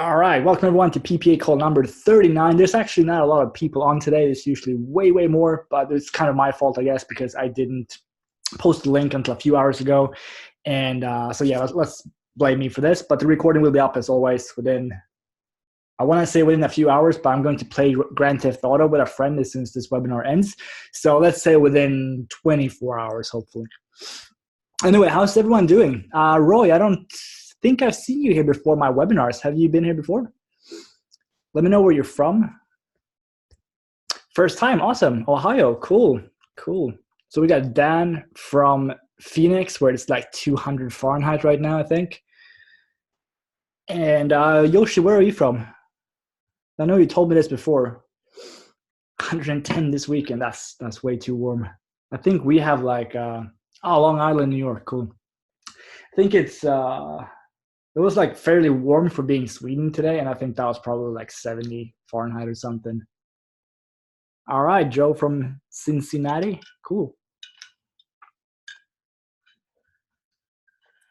All right, welcome everyone to PPA call number 39. There's actually not a lot of people on today. There's usually way more, but it's kind of my fault, I guess, because I didn't post the link until a few hours ago. And so yeah, let's blame me for this. But the recording will be up as always within, I want to say within a few hours, but I'm going to play Grand Theft Auto with a friend as soon as this webinar ends. So let's say within 24 hours, hopefully. Anyway, how's everyone doing? Roy, I don't think I've seen you here before my webinars. Have you been here before? Let me know where you're from. First time, awesome. Ohio, cool. So we got Dan from Phoenix, where it's like 200 Fahrenheit right now, I think. And Yoshi, where are you from? I know you told me this before. 110 this weekend. That's way too warm. I think we have like Long Island, New York. Cool. I think it was like fairly warm for being Sweden today, and I think that was probably like 70 Fahrenheit or something. All right, Joe from Cincinnati. Cool.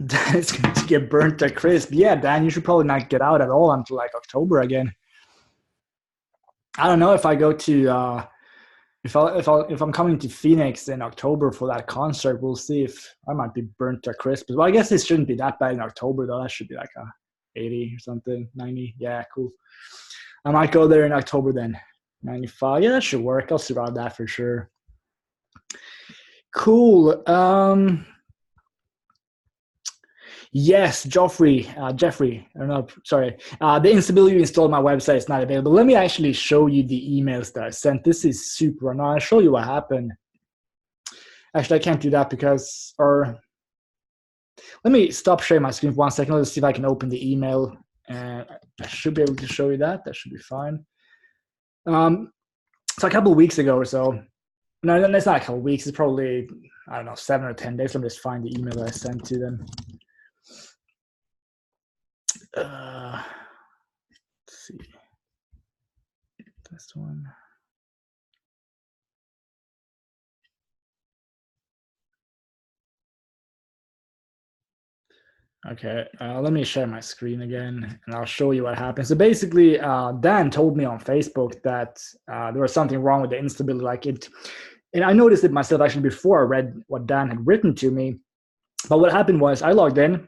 Dan is going to get burnt to crisp. Yeah, Dan, you should probably not get out at all until like October again. I don't know if I go to if I'm coming to Phoenix in October for that concert. We'll see if I might be burnt to crisp. Well, I guess it shouldn't be that bad in October though. That should be like a 80 or something, 90. Yeah, cool. I might go there in October then. 95. Yeah, that should work. I'll survive that for sure. Cool. Yes, Jeffrey, I don't know, sorry. The instability you installed my website is not available. Let me actually show you the emails that I sent. This is super annoying. I'll show you what happened. Actually, I can't do that because, let me stop sharing my screen for 1 second. Let's see if I can open the email. I should be able to show you that. That should be fine. So a couple of weeks ago or so, no, it's not a couple of weeks. It's probably, I don't know, 7 or 10 days. Let me just find the email that I sent to them. Let's see. This one. Okay, let me share my screen again, and I'll show you what happened. So basically, Dan told me on Facebook that there was something wrong with the instability, like it, and I noticed it myself actually before I read what Dan had written to me. But what happened was I logged in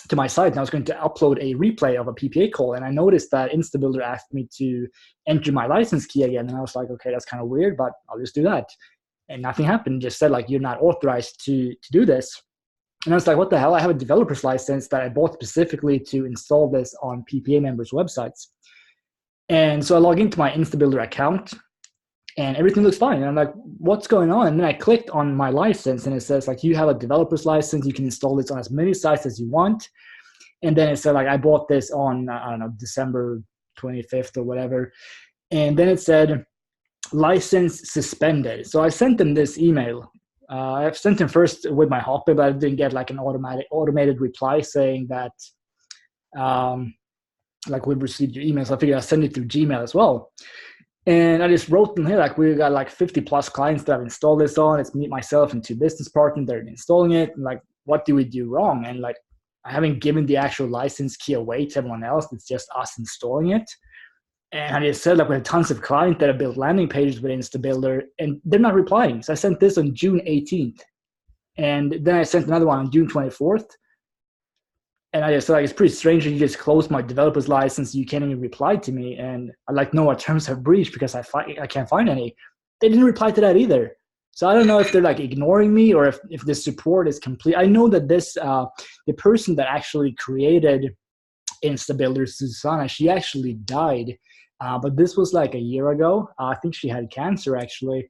to my site and I was going to upload a replay of a PPA call, and I noticed that Instabuilder asked me to enter my license key again, and I was like, okay, that's kind of weird, but I'll just do that. And nothing happened. It just said like, you're not authorized to do this. And I was like, what the hell? I have a developer's license that I bought specifically to install this on PPA members' websites. And so I log into my Instabuilder account and everything looks fine. And I'm like, what's going on? And then I clicked on my license and it says like, you have a developer's license. You can install this on as many sites as you want. And then it said like, I bought this on, I don't know, December 25th or whatever. And then it said license suspended. So I sent them this email. I've sent them first with my Hotmail, but I didn't get like an automated reply saying that like we've received your email. So I figured I'll send it through Gmail as well. And I just wrote them here, like we got like 50 plus clients that have installed this on. It's me, myself, and 2 business partners that are installing it. And like, what do we do wrong? And like, I haven't given the actual license key away to everyone else. It's just us installing it. And I just said like we have tons of clients that have built landing pages with Instabuilder and they're not replying. So I sent this on June 18th. And then I sent another one on June 24th. And I just thought like, it's pretty strange that you just closed my developer's license. You can't even reply to me. And I like know what terms have breached because I can't find any. They didn't reply to that either. So I don't know if they're like ignoring me or if the support is complete. I know that this, the person that actually created Instabuilder, Susanna, she actually died. But this was like a year ago. I think she had cancer actually.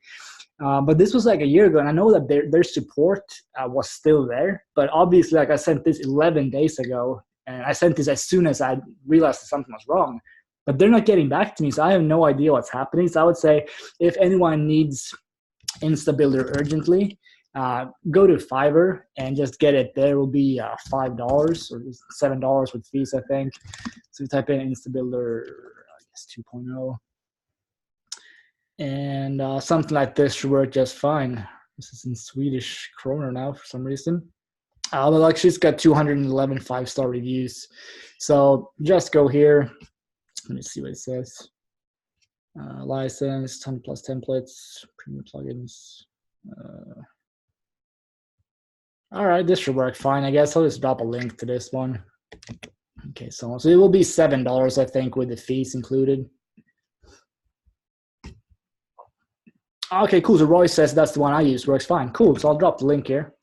But this was like a year ago, and I know that their support was still there. But obviously, like I sent this 11 days ago, and I sent this as soon as I realized that something was wrong. But they're not getting back to me, so I have no idea what's happening. So I would say if anyone needs Instabuilder urgently, go to Fiverr and just get it. There will be $5 or $7 with fees, I think. So type in Instabuilder, I guess 2.0. And something like this should work just fine. This is in Swedish kroner now for some reason. But actually, it's got 211 5-star reviews. So just go here. Let me see what it says. License, 10 plus templates, premium plugins. All right, this should work fine. I guess I'll just drop a link to this one. Okay, so it will be $7, I think, with the fees included. Okay, cool. So Roy says that's the one I use. Works fine. Cool. So I'll drop the link here.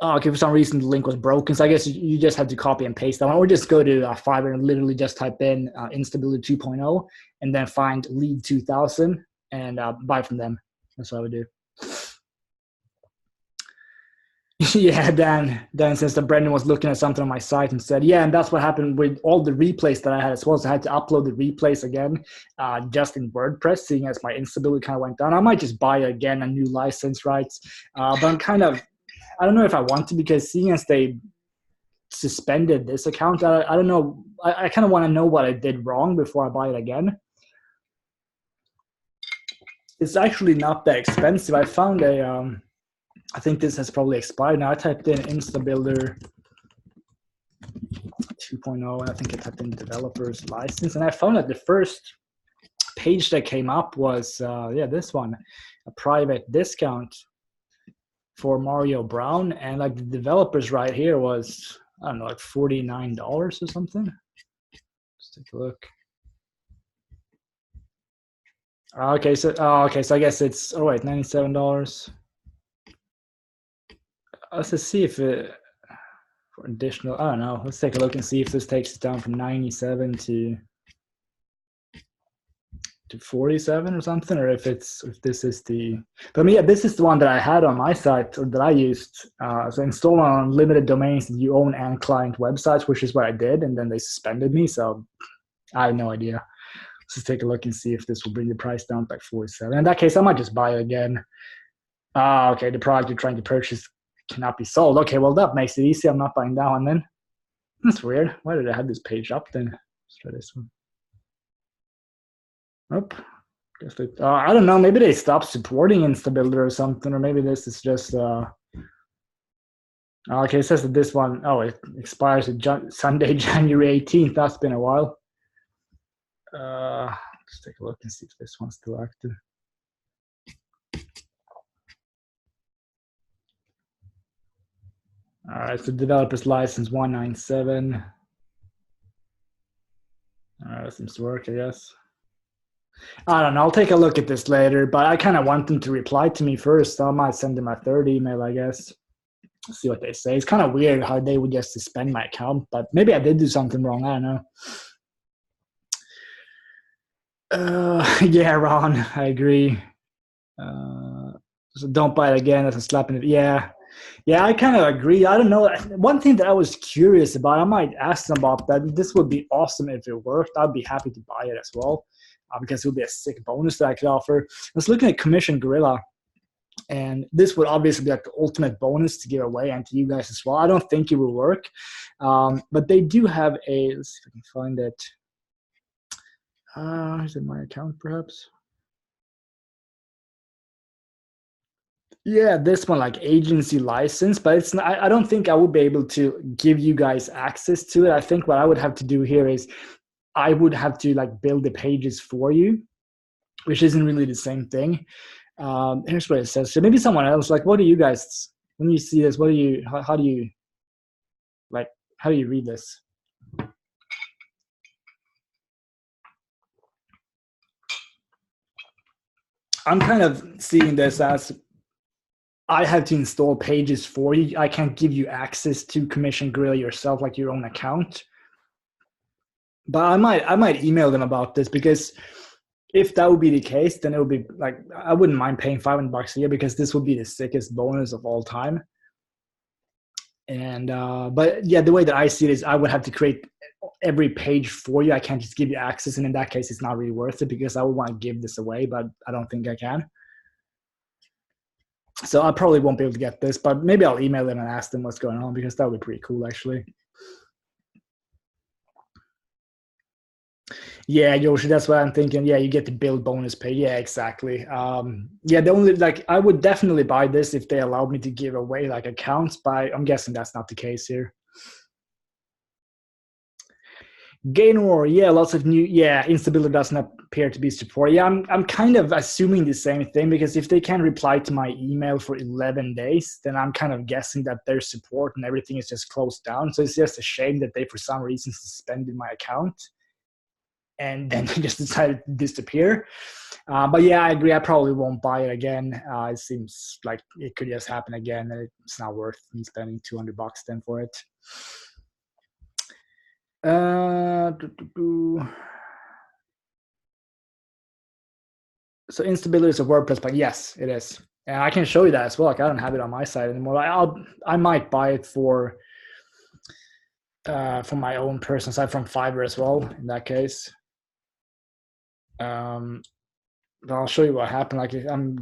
Okay, for some reason the link was broken, so I guess you just have to copy and paste that one, or just go to Fiverr and literally just type in Instability 2.0 and then find Lead 2000 and buy from them. That's what I would do. Yeah, Dan says that Brendan was looking at something on my site and said, yeah, and that's what happened with all the replays that I had as well. So I had to upload the replays again, just in WordPress, seeing as my instability kind of went down. I might just buy again a new license, right? But I'm kind of, I don't know if I want to, because seeing as they suspended this account, I don't know. I kind of want to know what I did wrong before I buy it again. It's actually not that expensive. I found a, I think this has probably expired now. I typed in Instabuilder 2.0, and I think I typed in developer's license, and I found that the first page that came up was, yeah, this one, a private discount for Mario Brown, and like the developers right here was, I don't know, like $49 or something. Let's take a look. Okay, so I guess it's, oh wait, $97. Let's just see if it, for additional, I don't know. Let's take a look and see if this takes it down from 97 to 47 or something, or if this is the, but I mean, yeah, this is the one that I had on my site, or that I used. So install on limited domains that you own and client websites, which is what I did, and then they suspended me. So I have no idea. Let's just take a look and see if this will bring the price down to like 47. In that case, I might just buy it again. Okay, the product you're trying to purchase cannot be sold. Okay, well that makes it easy. I'm not buying that one then. That's weird. Why did I have this page up then? Let's try this one. Nope. I don't know. Maybe they stopped supporting Instabuilder or something, or maybe this is just. Okay, it says that this one, oh, it expires Sunday, January 18th. That's been a while. Let's take a look and see if this one's still active. All right, so developer's license 197. All right, that seems to work, I guess. I don't know. I'll take a look at this later, but I kind of want them to reply to me first. So I might send them a third email, I guess. See what they say. It's kind of weird how they would just suspend my account, but maybe I did do something wrong. I don't know. Yeah, Ron, I agree. So don't buy it again. That's a slap in the, yeah. Yeah, I kind of agree. I don't know. One thing that I was curious about, I might ask them about that. This would be awesome if it worked. I'd be happy to buy it as well, because it would be a sick bonus that I could offer. I was looking at Commission Gorilla, and this would obviously be like the ultimate bonus to give away and to you guys as well. I don't think it will work, but they do have a, let's see if I can find it. Is it my account perhaps? Yeah, this one, like agency license, but it's not, I don't think I would be able to give you guys access to it. I think what I would have to do here is I would have to like build the pages for you, which isn't really the same thing. Here's what it says. So maybe someone else, like, what do you guys, when you see this, what do you, how do you, like, how do you read this? I'm kind of seeing this as I have to install pages for you. I can't give you access to Commission Gorilla yourself, like your own account. But I might email them about this, because if that would be the case, then it would be like, I wouldn't mind paying $500 a year, because this would be the sickest bonus of all time. And but yeah, the way that I see it is I would have to create every page for you. I can't just give you access, and in that case, it's not really worth it, because I would want to give this away, but I don't think I can. So I probably won't be able to get this, but maybe I'll email them and ask them what's going on, because that would be pretty cool, actually. Yeah, Yoshi, that's what I'm thinking. Yeah, you get the build bonus pay. Yeah, exactly. Yeah, the only like I would definitely buy this if they allowed me to give away like accounts, but I'm guessing that's not the case here. Gainor, yeah, lots of new, yeah, instability doesn't appear to be supported. Yeah, I'm kind of assuming the same thing because if they can't reply to my email for 11 days, then I'm kind of guessing that their support and everything is just closed down. So it's just a shame that they, for some reason, suspended my account and then they just decided to disappear. But yeah, I agree. I probably won't buy it again. It seems like it could just happen again, and it's not worth me spending $200 then for it. Doo, doo, doo. So instability is a WordPress plugin. Yes, it is, and I can show you that as well. Like I don't have it on my site anymore. I might buy it for my own personal site from Fiverr as well. In that case, but I'll show you what happened. Like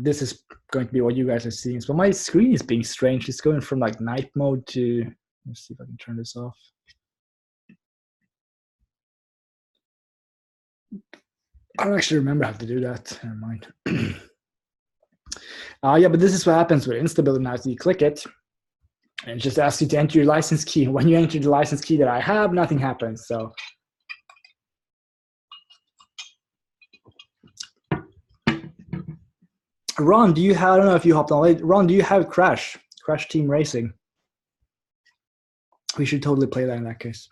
this is going to be what you guys are seeing. So my screen is being strange. It's going from like night mode to. Let's see if I can turn this off. I don't actually remember how to do that. Never mind. Yeah, but this is what happens with instability now. So you click it, and it just asks you to enter your license key. When you enter the license key that I have, nothing happens. So Ron, do you have, I don't know if you hopped on late. Ron, do you have Crash Team Racing? We should totally play that in that case.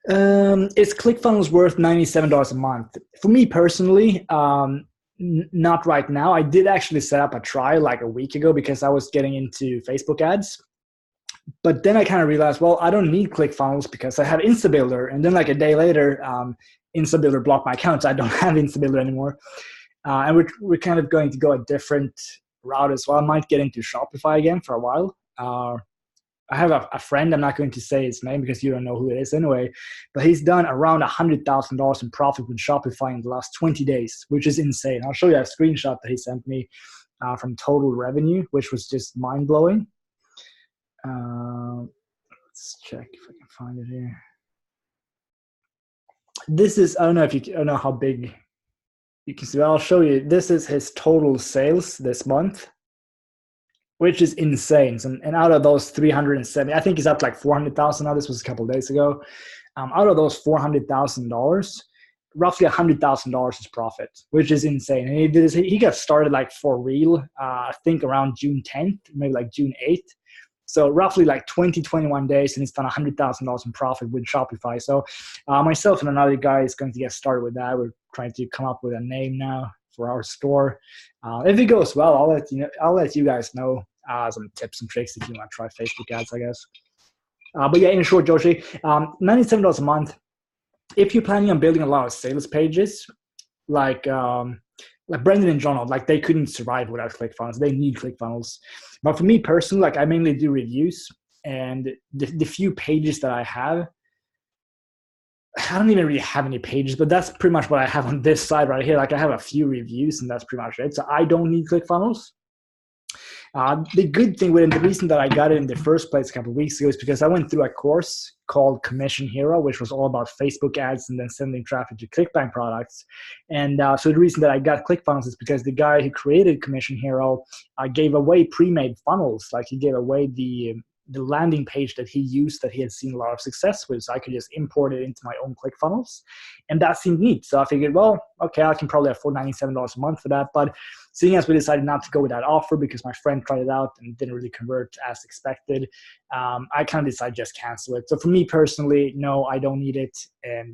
Is ClickFunnels worth $97 a month? For me personally, not right now. I did actually set up a trial like a week ago because I was getting into Facebook ads. But then I kind of realized, well, I don't need ClickFunnels because I have Instabuilder. And then like a day later, Instabuilder blocked my account, so I don't have Instabuilder anymore. And we're kind of going to go a different route as well. I might get into Shopify again for a while. I have a friend, I'm not going to say his name because you don't know who it is anyway, but he's done around $100,000 in profit with Shopify in the last 20 days, which is insane. I'll show you a screenshot that he sent me from total revenue, which was just mind-blowing. Let's check if I can find it here. This is, I don't know how big you can see. I'll show you. This is his total sales this month, which is insane. And out of those 370, I think he's up like 400,000 now. This was a couple of days ago. Out of those $400,000, roughly $100,000 is profit, which is insane. And he got started like for real, I think around June 10th, maybe like June 8th. So roughly like 21 days, and he's done $100,000 in profit with Shopify. So myself and another guy is going to get started with that. We're trying to come up with a name now for our store. If it goes well, I'll let you guys know some tips and tricks if you want to try Facebook ads, I guess. But yeah, in short, Joshi, $97 a month. If you're planning on building a lot of sales pages, like Brendan and John, like they couldn't survive without ClickFunnels. They need ClickFunnels. But for me personally, like I mainly do reviews, and the few pages that I have, I don't even really have any pages, but that's pretty much what I have on this side right here. Like I have a few reviews, and that's pretty much it. So I don't need ClickFunnels. The good thing with it, and the reason that I got it in the first place a couple of weeks ago is because I went through a course called Commission Hero, which was all about Facebook ads and then sending traffic to ClickBank products. And so the reason that I got ClickFunnels is because the guy who created Commission Hero gave away pre-made funnels. Like he gave away the landing page that he used that he had seen a lot of success with, so I could just import it into my own ClickFunnels. And that seemed neat. So I figured, well, okay, I can probably afford $97 a month for that. But seeing as we decided not to go with that offer because my friend tried it out and didn't really convert as expected, I kind of decided just cancel it. So for me personally, no, I don't need it. And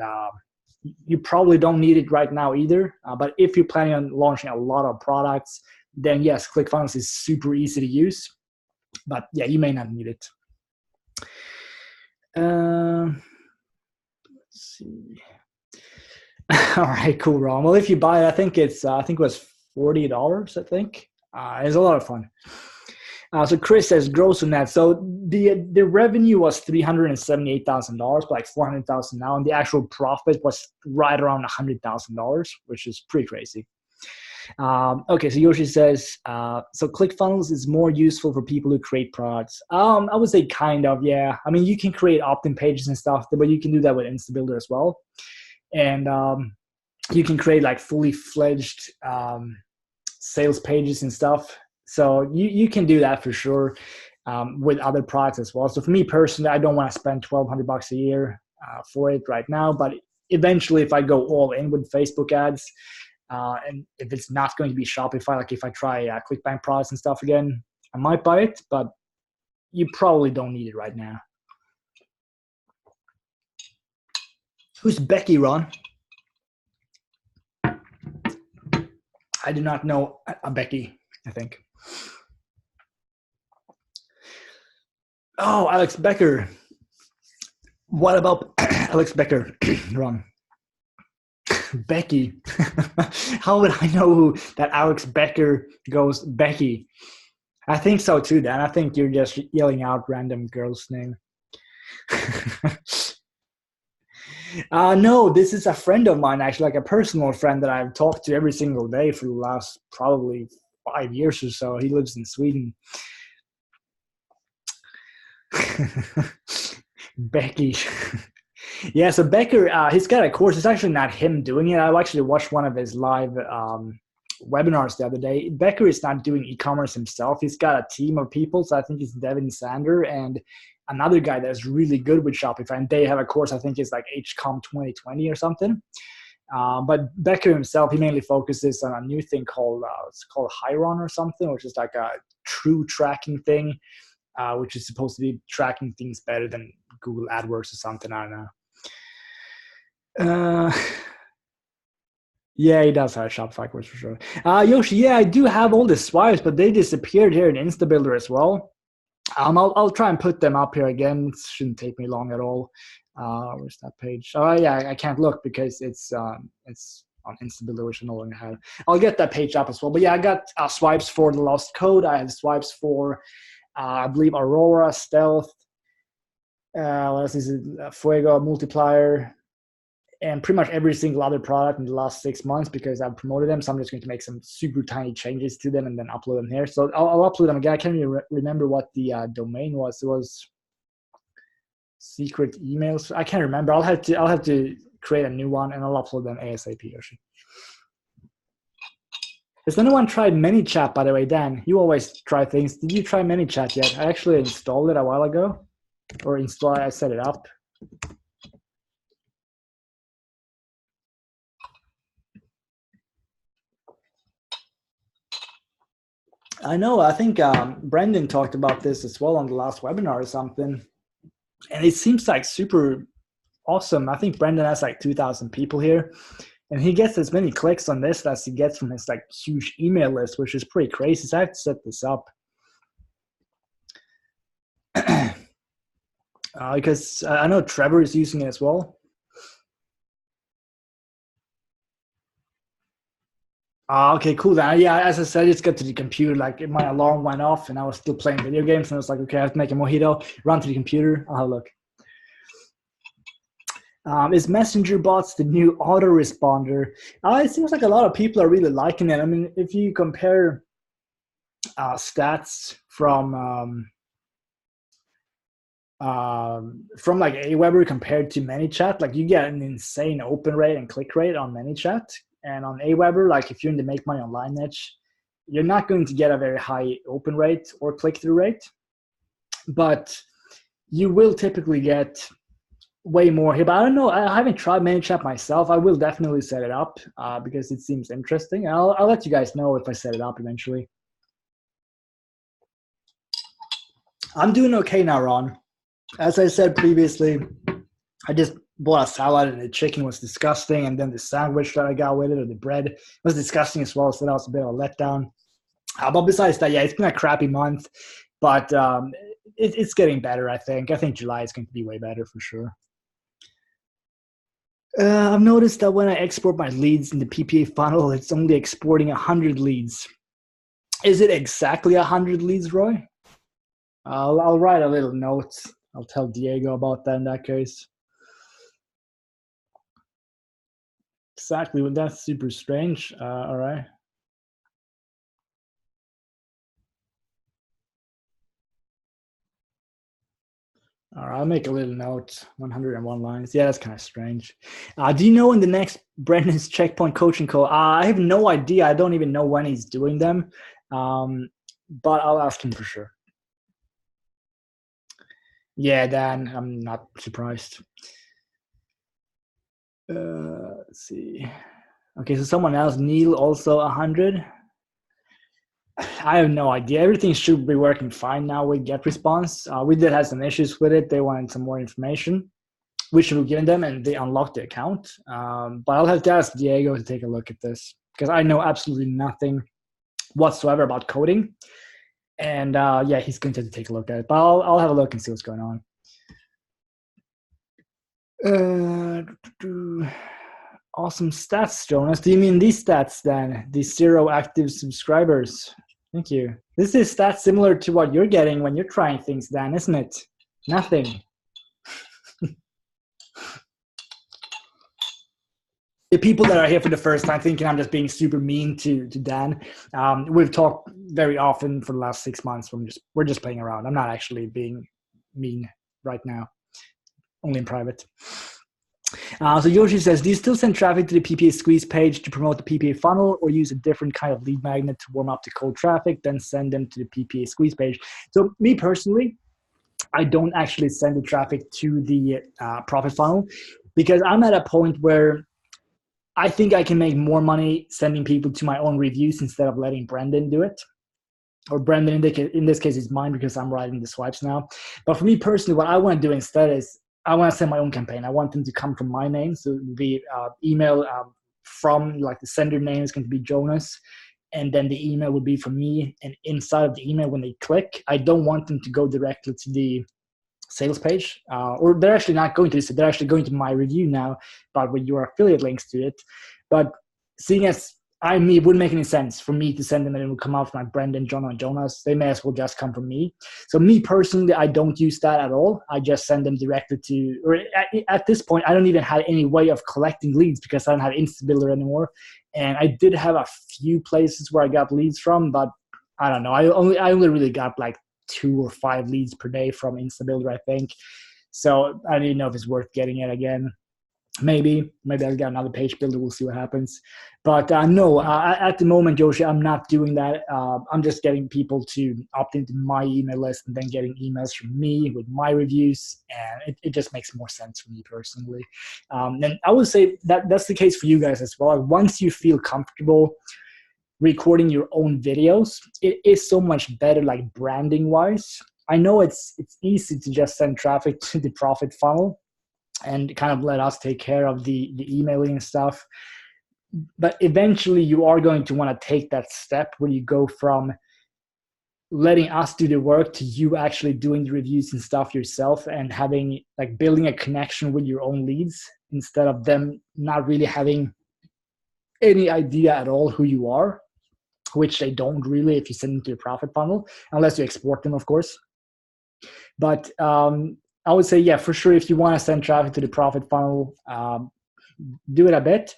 you probably don't need it right now either. But if you're planning on launching a lot of products, then yes, ClickFunnels is super easy to use. But yeah, you may not need it. Let's see. All right, cool, Ron. Well, if you buy it, I think it was $40. I think it's a lot of fun. So Chris says gross on that. So the revenue was $378,000, like $400,000 now, and the actual profit was right around $100,000, which is pretty crazy. Okay, so Yoshi says, so ClickFunnels is more useful for people who create products. I would say kind of, yeah. I mean, you can create opt-in pages and stuff, but you can do that with Instabuilder as well. and you can create like fully fledged sales pages and stuff. So you can do that for sure with other products as well. So for me personally, I don't want to spend $1,200 a year for it right now, but eventually if I go all in with Facebook ads, and if it's not going to be Shopify, like if I try ClickBank products and stuff again, I might buy it, but you probably don't need it right now. Who's Becky, Ron? I do not know a Becky, I think. Oh, Alex Becker. What about Alex Becker, Ron? Becky. How would I know who that Alex Becker goes Becky? I think so too, Dan. I think you're just yelling out random girl's name. No, this is a friend of mine, actually, like a personal friend that I've talked to every single day for the last probably 5 years or so. He lives in Sweden. Becky. Yeah, so Becker, he's got a course. It's actually not him doing it. I actually watched one of his live webinars the other day. Becker is not doing e-commerce himself. He's got a team of people. So I think it's Devin Sander and another guy that's really good with Shopify. And they have a course, I think it's like HCOM 2020 or something. But Becker himself, he mainly focuses on a new thing called, it's called Hyron or something, which is like a true tracking thing, which is supposed to be tracking things better than Google AdWords or something. I don't know. Yeah, he does have a Shopify course for sure. Yoshi, yeah, I do have all the swipes, but they disappeared here in Instabuilder as well. I'll try and put them up here again. It shouldn't take me long at all. Where's that page? Oh yeah, I can't look because it's on Instabuilder, which I no longer have. I'll get that page up as well. But yeah, I got swipes for the Lost Code. I have swipes for, I believe, Aurora, Stealth. What else is it? Fuego, Multiplier, and pretty much every single other product in the last 6 months because I've promoted them. So I'm just going to make some super tiny changes to them and then upload them here. So I'll upload them again. I can't even remember what the domain was. It was secret emails. I can't remember. I'll have to create a new one and I'll upload them ASAP. Yoshi. Has anyone tried ManyChat, by the way, Dan? You always try things. Did you try ManyChat yet? I actually installed it a while ago, or I set it up. I know. I think Brendan talked about this as well on the last webinar or something, and it seems like super awesome. I think Brendan has like 2,000 people here, and he gets as many clicks on this as he gets from his like huge email list, which is pretty crazy. So I have to set this up because I know Trevor is using it as well. Okay, cool. Then, yeah, as I said, I just got to the computer. Like my alarm went off, and I was still playing video games, and I was like, okay, I have to make a mojito. Run to the computer. I'll have a look. Is Messenger Bots the new autoresponder? It seems like a lot of people are really liking it. I mean, if you compare stats from like Aweber compared to ManyChat, like you get an insane open rate and click rate on ManyChat. And on Aweber, like if you're in the make money online niche, you're not going to get a very high open rate or click-through rate, but you will typically get way more here. But I don't know. I haven't tried ManyChat myself. I will definitely set it up because it seems interesting. I'll let you guys know if I set it up eventually. I'm doing okay now, Ron. As I said previously, I just bought a salad and the chicken was disgusting, and then the sandwich that I got with it, or the bread, was disgusting as well. So that was a bit of a letdown. But besides that, yeah, it's been a crappy month, but it's getting better. I think July is going to be way better for sure. I've noticed that when I export my leads in the PPA funnel, it's only exporting 100 leads. Is it exactly 100 leads, Roy? I'll write a little note. I'll tell Diego about that in that case. Exactly, well, that's super strange. All right. All right, I'll make a little note. 101 lines. Yeah, that's kind of strange. Do you know when the next Brendan's checkpoint coaching call? I have no idea. I don't even know when he's doing them, but I'll ask him for sure. Yeah, Dan, I'm not surprised. Let's see. Okay, so someone else, Neil, also 100. I have no idea. Everything should be working fine now with GetResponse. We did have some issues with it. They wanted some more information, which we've given them, and they unlocked the account. But I'll have to ask Diego to take a look at this because I know absolutely nothing whatsoever about coding. And yeah, he's going to take a look at it. But I'll have a look and see what's going on. Awesome stats, Jonas. Do you mean these stats then? These 0 active subscribers? Thank you. This is stats similar to what you're getting when you're trying things, Dan, isn't it? Nothing. The people that are here for the first time thinking I'm just being super mean to Dan. We've talked very often for the last 6 months. We're just playing around. I'm not actually being mean right now, only in private. So Yoshi says, do you still send traffic to the PPA squeeze page to promote the PPA funnel, or use a different kind of lead magnet to warm up the cold traffic, then send them to the PPA squeeze page? So me personally, I don't actually send the traffic to the profit funnel because I'm at a point where I think I can make more money sending people to my own reviews instead of letting Brendan do it. Or Brendan, in this case, is mine because I'm writing the swipes now. But for me personally, what I want to do instead is I want to send my own campaign. I want them to come from my name. So it would be email from, like, the sender name is going to be Jonas. And then the email would be from me. And inside of the email, when they click, I don't want them to go directly to the sales page, or they're actually not going to this. They're actually going to my review now, but with your affiliate links to it. But seeing as it wouldn't make any sense for me to send them and it would come out from like Brendan, John, and Jonas. They may as well just come from me. So me personally, I don't use that at all. I just send them directly to, or at this point, I don't even have any way of collecting leads because I don't have Instabuilder anymore. And I did have a few places where I got leads from, but I don't know. I only really got like 2 or 5 leads per day from Instabuilder, I think. So I don't even know if it's worth getting it again. Maybe I'll get another page builder. We'll see what happens. But no, at the moment, Joshi, I'm not doing that. I'm just getting people to opt into my email list and then getting emails from me with my reviews. And it just makes more sense for me personally. And I would say that's the case for you guys as well. Once you feel comfortable recording your own videos, it is so much better, like branding wise. I know it's easy to just send traffic to the profit funnel and kind of let us take care of the emailing and stuff. But eventually you are going to want to take that step where you go from letting us do the work to you actually doing the reviews and stuff yourself and having, like, building a connection with your own leads instead of them not really having any idea at all who you are, which they don't really if you send them to your profit funnel, unless you export them, of course. But I would say, yeah, for sure, if you want to send traffic to the profit funnel, do it a bit,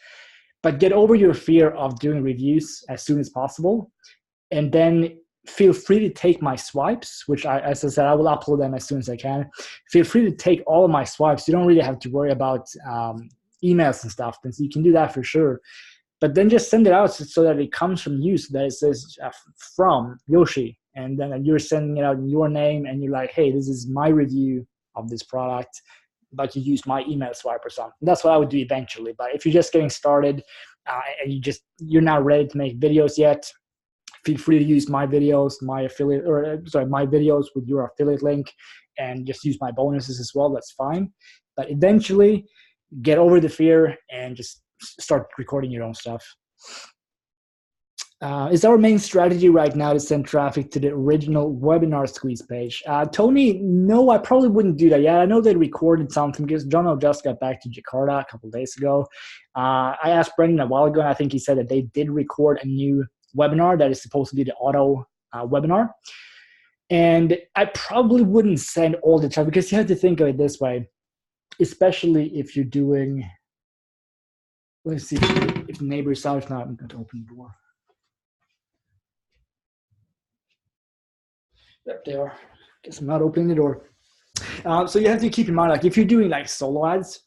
but get over your fear of doing reviews as soon as possible. And then feel free to take my swipes, which as I said, I will upload them as soon as I can. Feel free to take all of my swipes. You don't really have to worry about emails and stuff. And so you can do that for sure. But then just send it out so that it comes from you, so that it says from Yoshi. And then you're sending it out in your name and you're like, hey, this is my review of this product, but you use my email swipe or something. That's what I would do eventually. But if you're just getting started and you're not ready to make videos yet, feel free to use my videos, my videos with your affiliate link, and just use my bonuses as well. That's fine. But eventually, get over the fear and just start recording your own stuff. Is our main strategy right now to send traffic to the original webinar squeeze page? Tony, no, I probably wouldn't do that yet. I know they recorded something because John just got back to Jakarta a couple of days ago. I asked Brendan a while ago, and I think he said that they did record a new webinar that is supposed to be the auto webinar. And I probably wouldn't send all the traffic because you have to think of it this way, especially if you're doing, let's see if the neighbor's out. If not, I'm going to open the door. Yep, they are. Guess I'm not opening the door. So you have to keep in mind, like if you're doing like solo ads,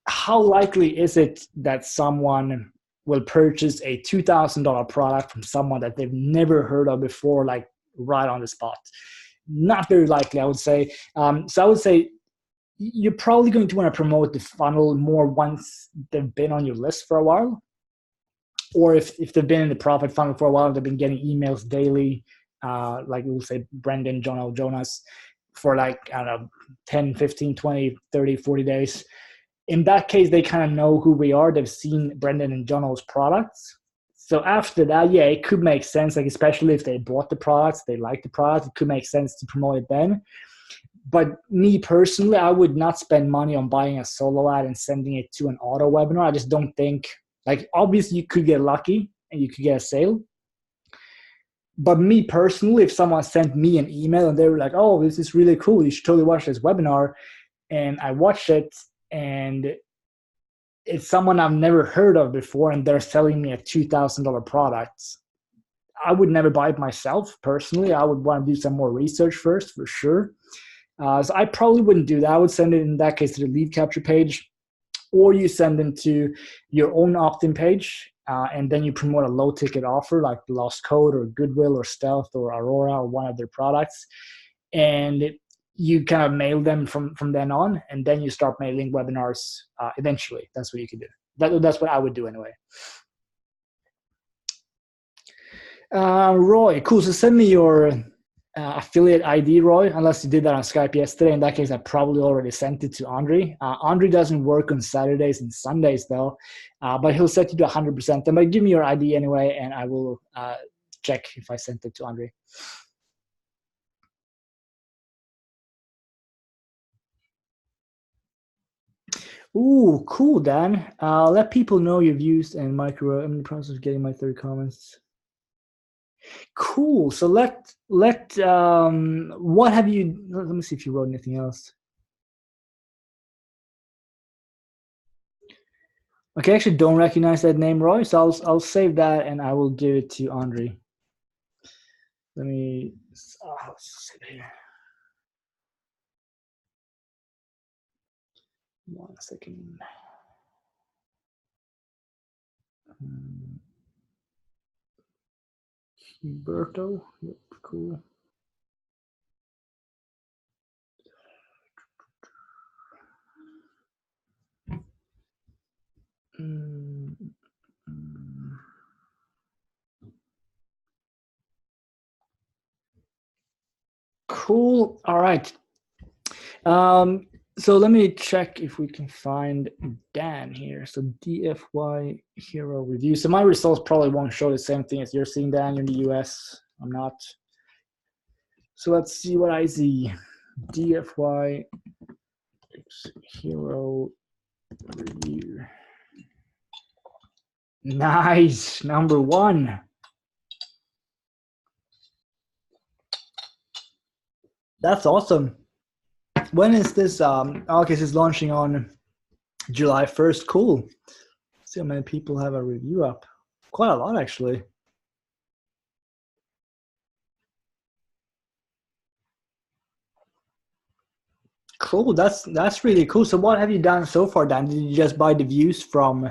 how likely is it that someone will purchase a $2,000 product from someone that they've never heard of before, like right on the spot? Not very likely, I would say. So I would say you're probably going to want to promote the funnel more once they've been on your list for a while. Or if they've been in the profit funnel for a while, they've been getting emails daily, like we'll say Brendan, John, Jonas, for like, I don't know, 10, 15, 20, 30, 40 days. In that case, they kind of know who we are. They've seen Brendan and Jono's products. So after that, yeah, it could make sense, like especially if they bought the products, they like the product, it could make sense to promote it then. But me personally, I would not spend money on buying a solo ad and sending it to an auto webinar. I just don't think, like, obviously you could get lucky and you could get a sale. But me personally, if someone sent me an email and they were like, oh, this is really cool, you should totally watch this webinar, and I watched it and it's someone I've never heard of before and they're selling me a $2,000 product, I would never buy it myself personally. I would want to do some more research first for sure. So I probably wouldn't do that. I would send it in that case to the lead capture page, or you send them to your own opt-in page, and then you promote a low ticket offer like Lost Code or Goodwill or Stealth or Aurora or one of their products. And you kind of mail them from then on, and then you start mailing webinars eventually. That's what you can do. That's what I would do anyway. Roy, cool. So send me your affiliate ID, Roy, unless you did that on Skype yesterday. In that case, I probably already sent it to Andre. Andre doesn't work on Saturdays and Sundays, though, but he'll set you to 100%. Then, but give me your ID anyway, and I will check if I sent it to Andre. Ooh, cool, Dan. Let people know you've used and micro. I'm in the process of getting my 30 comments. Cool. So let what have you? Let me see if you wrote anything else. Okay, I actually don't recognize that name, Roy. So I'll save that and I will give it to Andre. Let me. Let's see here. 1 second. Huberto. Yep, cool. Cool. All right. So let me check if we can find Dan here. So DFY Hero Review. So my results probably won't show the same thing as you're seeing, Dan. You're in the US. I'm not. So let's see what I see. DFY Hero Review. Nice. Number 1. That's awesome. When is this? Okay, this is launching on July 1st. Cool. Let's see how many people have a review up. Quite a lot, actually. Cool. That's really cool. So what have you done so far, Dan? Did you just buy the views from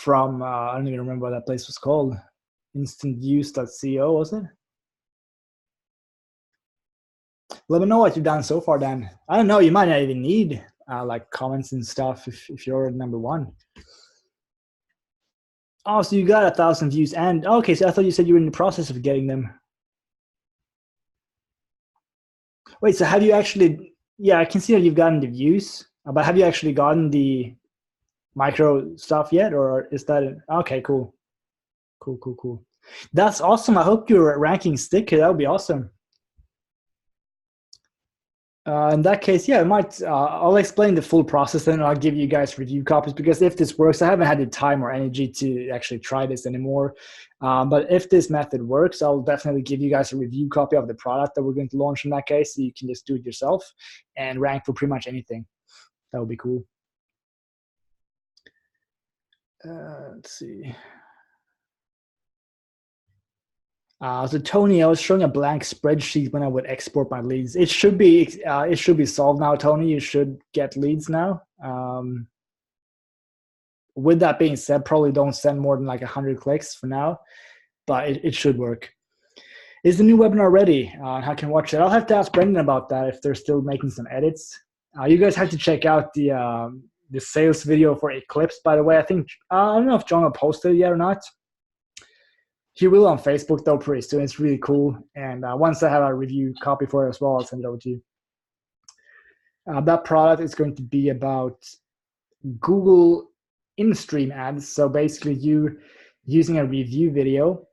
I don't even remember what that place was called. Instantviews.co, was it? Let me know what you've done so far, Dan. I don't know. You might not even need like comments and stuff if you're number 1. Oh, so you got 1,000 views, and okay. So I thought you said you were in the process of getting them. Wait, so have you actually? Yeah, I can see that you've gotten the views, but have you actually gotten the micro stuff yet, or is that okay? Cool. That's awesome. I hope your rankings stick. That would be awesome. In that case, yeah, I might. I'll explain the full process, and I'll give you guys review copies, because if this works, I haven't had the time or energy to actually try this anymore. But if this method works, I'll definitely give you guys a review copy of the product that we're going to launch in that case, so you can just do it yourself and rank for pretty much anything. That would be cool. Let's see. So Tony, I was showing a blank spreadsheet when I would export my leads. It should be solved now, Tony. You should get leads now. With that being said, probably don't send more than like 100 clicks for now, but it should work. Is the new webinar ready? How can I watch it? I'll have to ask Brendan about that if they're still making some edits. You guys have to check out the sales video for Eclipse, by the way. I don't know if John will post it yet or not. He will on Facebook though pretty soon. It's really cool. And once I have a review copy for it as well, I'll send it over to you. That product is going to be about Google in-stream ads. So basically you using a review video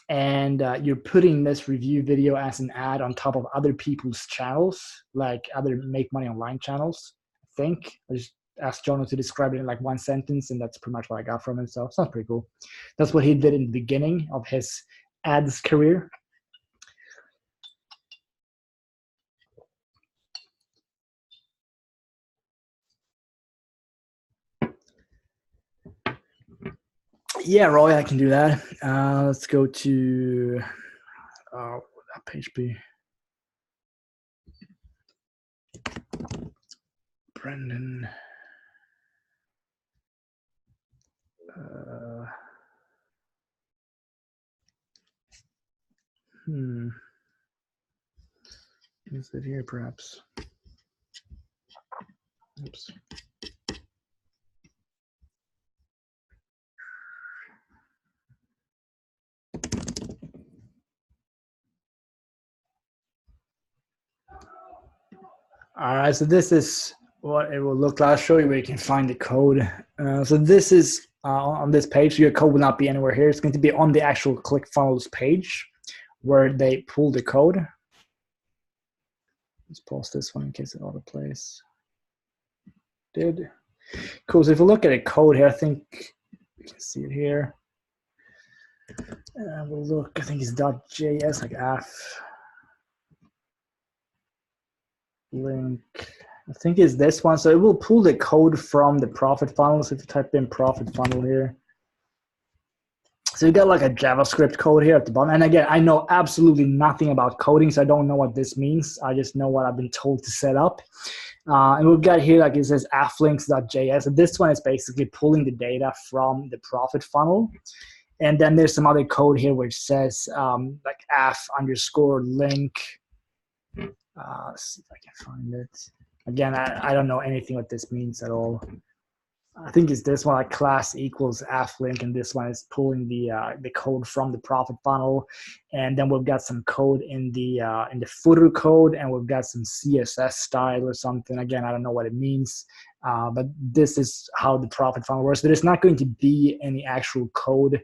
and you're putting this review video as an ad on top of other people's channels, like other Make Money Online channels, I think. I just asked Jono to describe it in like one sentence, and that's pretty much what I got from him. So it sounds pretty cool. That's what he did in the beginning of his ads career. Yeah, Roy, I can do that. Let's go to that page be. Brendan. Is it here, perhaps? Oops. All right, so this is what it will look like. I'll show you where you can find the code. So this is on this page. Your code will not be anywhere here. It's going to be on the actual ClickFunnels page where they pull the code. Let's pause this one in case it autoplays. Did. Cool, so if you look at the code here, I think you can see it here. We'll look, I think it's .js, like F. Link, I think is this one. So it will pull the code from the profit funnel. So if you type in profit funnel here. So you got like a JavaScript code here at the bottom. And again, I know absolutely nothing about coding, so I don't know what this means. I just know what I've been told to set up. And we've got here, like it says afflinks.js. And this one is basically pulling the data from the profit funnel. And then there's some other code here which says like _link. See if I can find it. Again, I don't know anything what this means at all. I think it's this one, like class equals afflink, and this one is pulling the code from the profit funnel. And then we've got some code in the footer code, and we've got some CSS style or something. Again, I don't know what it means, but this is how the profit funnel works. There's not going to be any actual code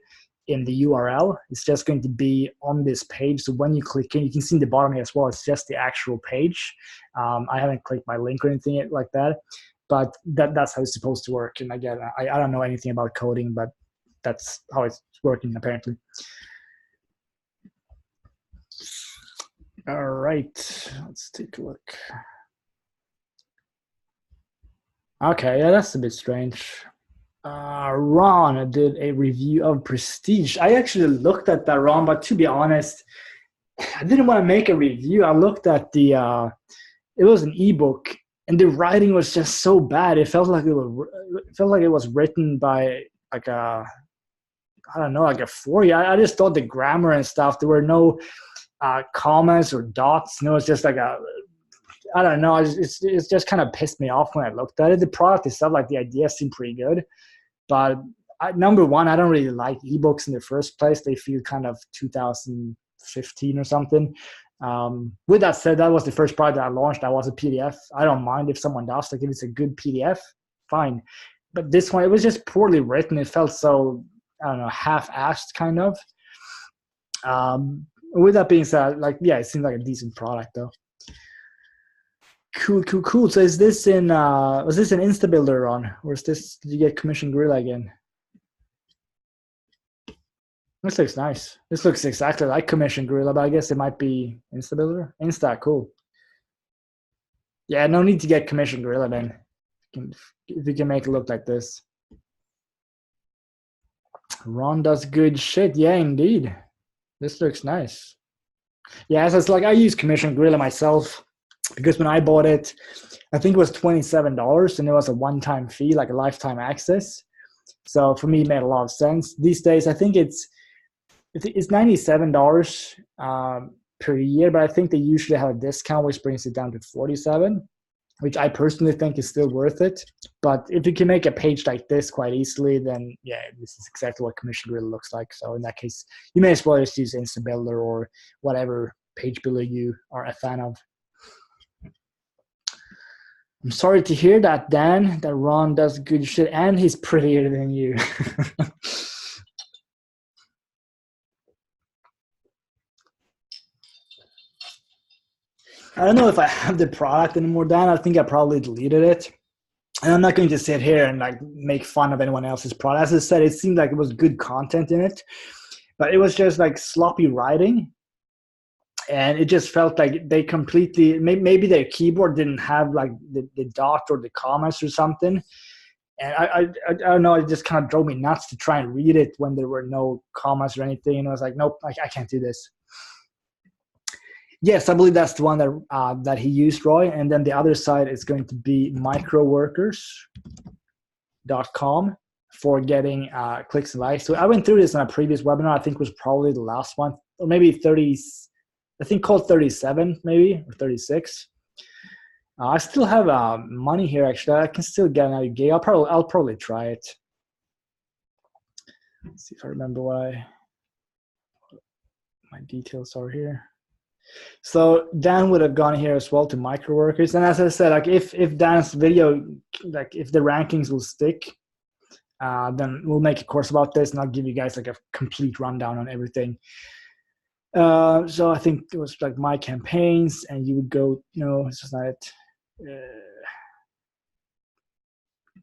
in the URL. It's just going to be on this page. So when you click in, you can see in the bottom here as well, it's just the actual page. I haven't clicked my link or anything like that, but that's how it's supposed to work. And again, I don't know anything about coding, but that's how it's working apparently. All right, let's take a look. Okay, yeah, that's a bit strange. Ron did a review of Prestige. I actually looked at that, Ron, but to be honest, I didn't want to make a review. I looked at the, it was an ebook, and the writing was just so bad. It felt like it was written by like a, I don't know, like a 4. I just thought the grammar and stuff, there were no commas or dots. And it was just like a, I don't know. It's just kind of pissed me off when I looked at it. The product itself, like the idea seemed pretty good. But number one, I don't really like ebooks in the first place. They feel kind of 2015 or something. With that said, that was the first product that I launched. That was a PDF. I don't mind if someone does. Like if it's a good PDF, fine. But this one, it was just poorly written. It felt so, I don't know, half-assed kind of. With that being said, like, yeah, it seemed like a decent product though. Cool. So is this in was this an Instabuilder, Ron? Or is this, did you get Commission Gorilla again? This looks nice. This looks exactly like Commission Gorilla, but I guess it might be Instabuilder. Insta, cool. Yeah, no need to get Commission Gorilla then. If you can make it look like this. Ron does good shit. Yeah, indeed. This looks nice. Yeah, so it's like I use Commission Gorilla myself because when I bought it, I think it was $27 and it was a one-time fee, like a lifetime access. So for me, it made a lot of sense. These days, I think it's $97 per year, but I think they usually have a discount, which brings it down to 47, which I personally think is still worth it. But if you can make a page like this quite easily, then yeah, this is exactly what Commission Gorilla looks like. So in that case, you may as well just use Instant Builder or whatever page builder you are a fan of. I'm sorry to hear that, Dan, that Ron does good shit and he's prettier than you. I don't know if I have the product anymore, Dan. I think I probably deleted it. And I'm not going to sit here and like make fun of anyone else's product. As I said, it seemed like it was good content in it, but it was just like sloppy writing. And it just felt like they completely, maybe their keyboard didn't have like the dot or the commas or something. And I don't know, it just kind of drove me nuts to try and read it when there were no commas or anything. And I was like, nope, I can't do this. Yes, I believe that's the one that he used, Roy. And then the other side is going to be microworkers.com for getting clicks and likes. So I went through this in a previous webinar. I think it was probably the last one, or maybe 30, I think called 37 maybe, or 36. I still have money here, actually. I can still get another gig. I'll probably try it. Let's see if I remember why my details are here. So Dan would have gone here as well to Microworkers. And as I said, like if Dan's video, like if the rankings will stick, then we'll make a course about this and I'll give you guys like a complete rundown on everything. So I think it was like my campaigns and you would go, it's just not it.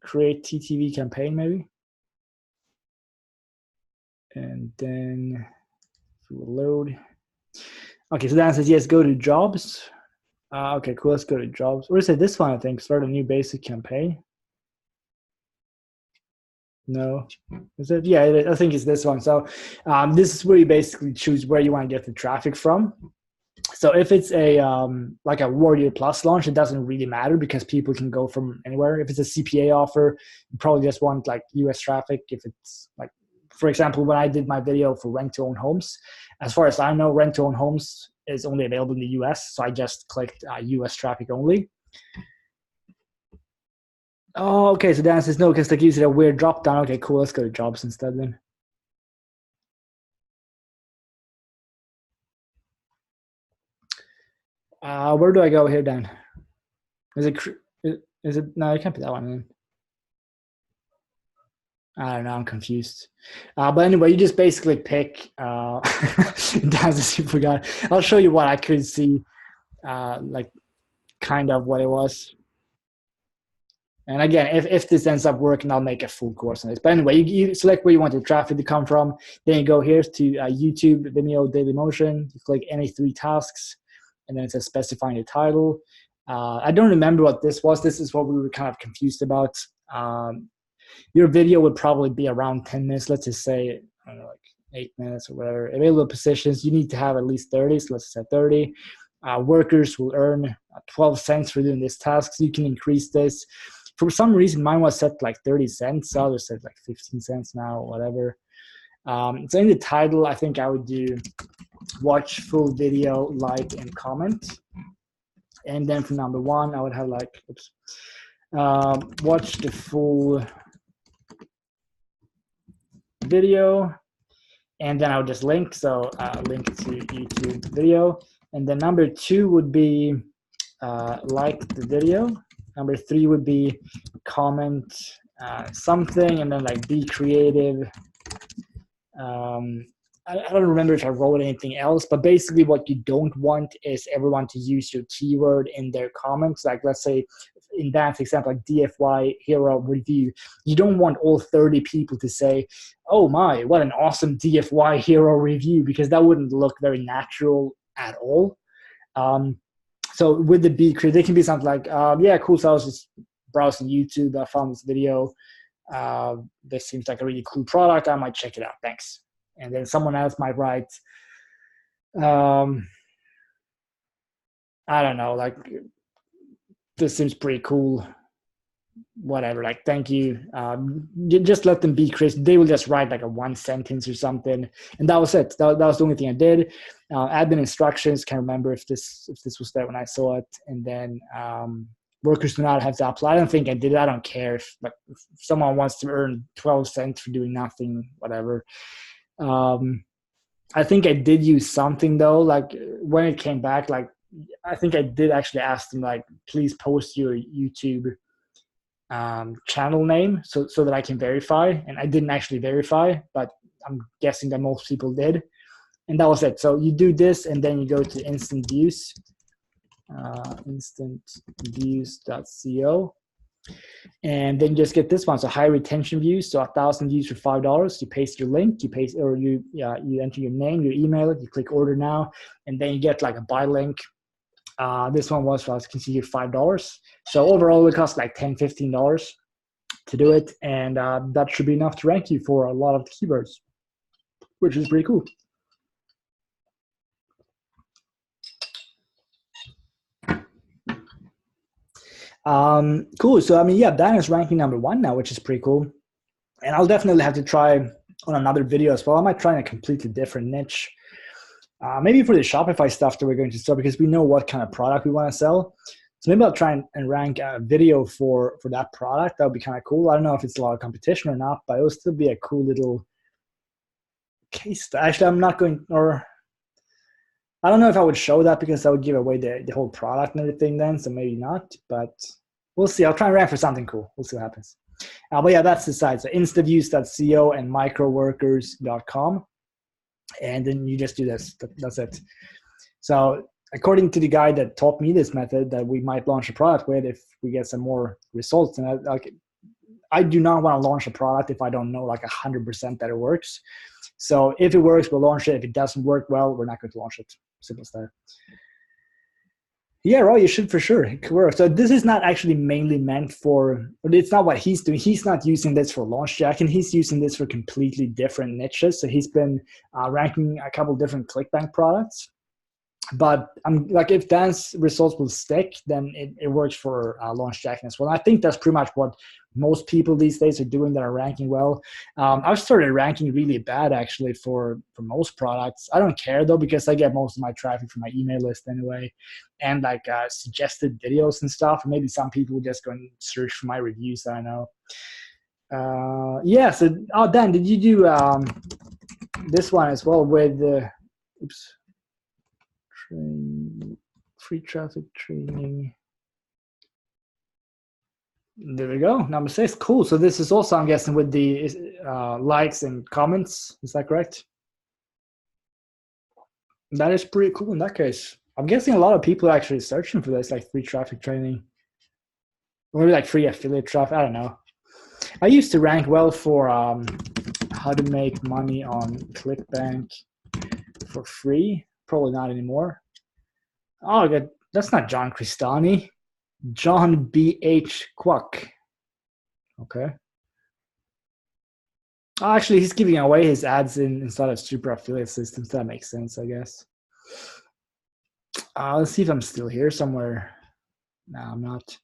Create TTV campaign maybe. And then it will load. Okay, so Dan says, yes, go to jobs. Okay, cool, let's go to jobs. Or is it this one, I think, start a new basic campaign? No, is it? Yeah, I think it's this one. So this is where you basically choose where you want to get the traffic from. So if it's a like a Warrior Plus launch, it doesn't really matter because people can go from anywhere. If it's a CPA offer, you probably just want like US traffic. If it's like, for example, when I did my video for rent-to-own homes, as far as I know, rent-to-own homes is only available in the US. So I just clicked US traffic only. Oh, okay. So Dan says no, because they use a weird drop down. Okay, cool. Let's go to jobs instead then. Where do I go here, Dan? Is it? No, it can't be that one. Then. I don't know. I'm confused. But anyway, you just basically pick. Dan says you forgot. I'll show you what I could see, like kind of what it was. And again, if this ends up working, I'll make a full course on this. But anyway, you select where you want your traffic to come from. Then you go here to YouTube, Vimeo, Dailymotion. You click any 3 tasks, and then it says specifying the title. I don't remember what this was. This is what we were kind of confused about. Your video would probably be around 10 minutes. Let's just say, I don't know, like 8 minutes or whatever. Available positions, you need to have at least 30. So let's say 30. Workers will earn 12 cents for doing this task. So you can increase this. For some reason, mine was set like 30 cents. So others set like 15 cents now, or whatever. So in the title, I think I would do watch full video, like, and comment. And then for number 1, I would have like, watch the full video. And then I would just link. So link to YouTube video. And then number 2 would be like the video. Number 3 would be comment something, and then like be creative. I don't remember if I wrote anything else, but basically what you don't want is everyone to use your keyword in their comments. Like let's say in Dan's example, like DFY hero review, you don't want all 30 people to say, oh my, what an awesome DFY hero review, because that wouldn't look very natural at all. So with the be creative, it can be something like, yeah, cool, so I was just browsing YouTube, I found this video, this seems like a really cool product, I might check it out, thanks. And then someone else might write, Um, I don't know, like this seems pretty cool. Whatever, like thank you. Just let them be Chris. They will just write like a one sentence or something, and that was it. That was the only thing I did. Admin instructions. Can't remember if this was there when I saw it, and then workers do not have to apply. I don't think I did it. I don't care if someone wants to earn 12 cents for doing nothing, whatever. I think I did use something though. Like when it came back, like I think I did actually ask them like, please post your YouTube channel name so that I can verify. And I didn't actually verify, but I'm guessing that most people did. And that was it. So you do this, and then you go to instant views, instantviews.co. And then you just get this one. So high retention views. So 1,000 views for $5. You paste your link, you enter your name, your email, you click order now, and then you get like a buy link. This one was, as you can see here, $5. So overall it costs like $10, $15 to do it. And that should be enough to rank you for a lot of the keywords, which is pretty cool. Cool. So I mean, yeah, Dan is ranking number 1 now, which is pretty cool. And I'll definitely have to try on another video as well. I might try in a completely different niche. Maybe for the Shopify stuff that we're going to sell, because we know what kind of product we want to sell. So maybe I'll try and rank a video for that product. That would be kind of cool. I don't know if it's a lot of competition or not, but it will still be a cool little case. Actually, I'm not going, or I don't know if I would show that because that would give away the whole product and everything then, so maybe not, but we'll see. I'll try and rank for something cool. We'll see what happens. But yeah, that's the site. So instaviews.co and microworkers.com. And then you just do this. That's it. So according to the guy that taught me this method that we might launch a product with, if we get some more results, and I do not want to launch a product if I don't know like 100% that it works. So if it works, we'll launch it. If it doesn't work well, we're not going to launch it. Simple as that. Yeah, right. You should for sure. So this is not actually mainly meant for, it's not what he's doing. He's not using this for LaunchJack, and he's using this for completely different niches. So he's been ranking a couple different ClickBank products. But I'm like, if Dan's results will stick, then it works for LaunchJack as well. And I think that's pretty much what most people these days are doing that are ranking well. I've started ranking really bad actually for most products. I don't care though, because I get most of my traffic from my email list anyway, and like suggested videos and stuff. Maybe some people will just go and search for my reviews that I know. Yeah. So, Dan, did you do this one as well with the? Oops. Free traffic training. There we go. Number 6. Cool. So this is also, I'm guessing, with the likes and comments. Is that correct? That is pretty cool in that case. I'm guessing a lot of people are actually searching for this, like free traffic training. Or maybe like free affiliate traffic. I don't know. I used to rank well for how to make money on ClickBank for free. Probably not anymore. Oh, good. That's not John Cristani. John B.H. Kwok. Okay. Oh, actually, he's giving away his ads inside of Super Affiliate Systems. That makes sense, I guess. Let's see if I'm still here somewhere. No, I'm not.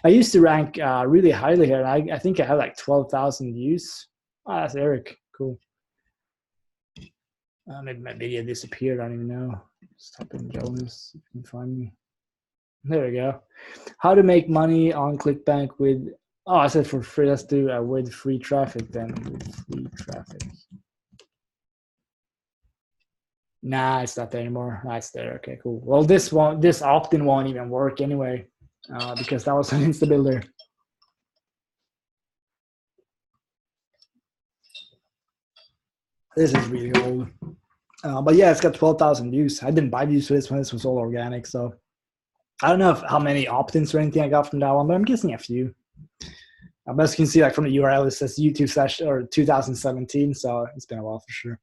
I used to rank really highly here. I think I have like 12,000 views. Oh, that's Eric. Cool. Maybe my video disappeared. I don't even know. Stop in Jonas if you can find me. There we go. How to make money on ClickBank with, I said for free. Let's do with free traffic then. With free traffic. Nah, it's not there anymore. Nah, it's there. Okay, cool. Well, this opt-in won't even work anyway, because that was an Instabuilder. This is really old. But yeah, it's got 12,000 views. I didn't buy views for this one. This was all organic. So I don't know how many opt-ins or anything I got from that one, but I'm guessing a few. As you can see, like from the URL, it says YouTube/ 2017. So it's been a while for sure.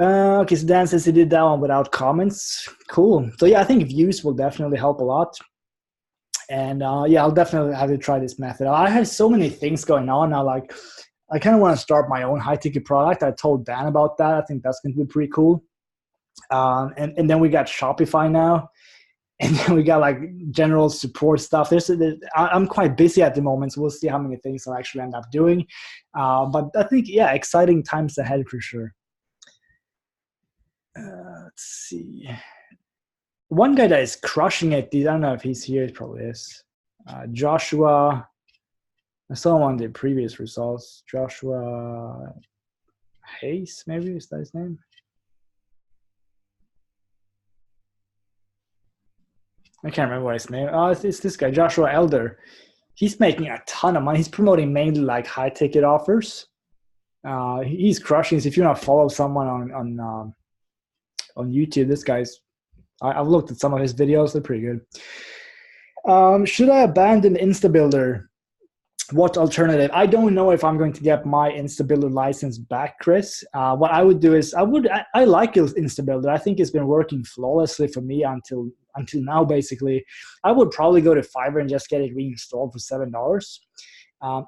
Okay, so Dan says he did that one without comments. Cool. So yeah, I think views will definitely help a lot. And yeah, I'll definitely have to try this method. I have so many things going on now. Like, I kind of want to start my own high-ticket product. I told Dan about that. I think that's going to be pretty cool. And then we got Shopify now. And then we got like general support stuff. I'm quite busy at the moment, so we'll see how many things I'll actually end up doing. But I think, yeah, exciting times ahead for sure. Let's see. One guy that is crushing it, I don't know if he's here, it probably is. Joshua, I saw him on the previous results. Joshua Hayes, maybe, is that his name? I can't remember what his name. Oh, it's this guy, Joshua Elder. He's making a ton of money. He's promoting mainly like high ticket offers. He's crushing. So if you want to follow someone on YouTube, this guy's. I've looked at some of his videos. They're pretty good. Should I abandon InstaBuilder? What alternative? I don't know if I'm going to get my InstaBuilder license back, Chris. What I would do is I like InstaBuilder. I think it's been working flawlessly for me until now, basically. I would probably go to Fiverr and just get it reinstalled for $7.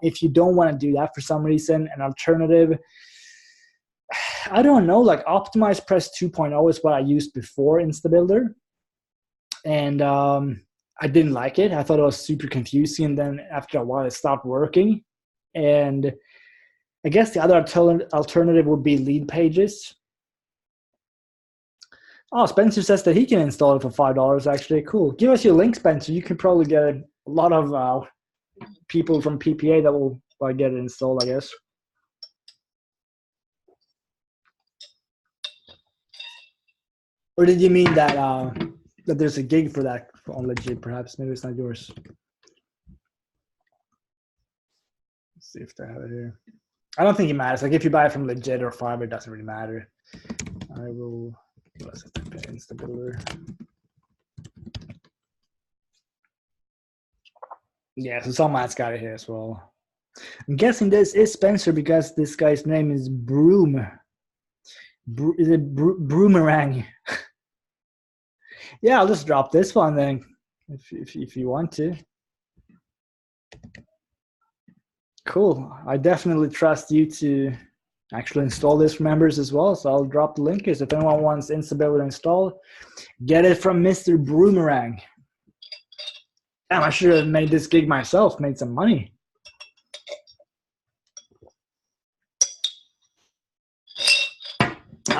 If you don't want to do that for some reason, an alternative, I don't know, like OptimizePress 2.0 is what I used before InstaBuilder. And I didn't like it. I thought it was super confusing. And then after a while, it stopped working. And I guess the other alternative would be Leadpages. Oh, Spencer says that he can install it for $5, actually. Cool. Give us your link, Spencer. You can probably get a lot of people from PPA that will get it installed, I guess. Or did you mean that that there's a gig for that on Legit, perhaps? Maybe it's not yours. Let's see if they have it here. I don't think it matters. Like if you buy it from Legit or Fiverr, it doesn't really matter. I will, let's type in InstaBuilder. Yeah, so someone's got it here as well. I'm guessing this is Spencer because this guy's name is Broom. Is it Broomerang? Yeah, I'll just drop this one then, if you want to. Cool. I definitely trust you to actually install this for members as well. So I'll drop the link. If anyone wants InstaBuilder installed, get it from Mr. Broomerang. Damn, I should have made this gig myself, made some money.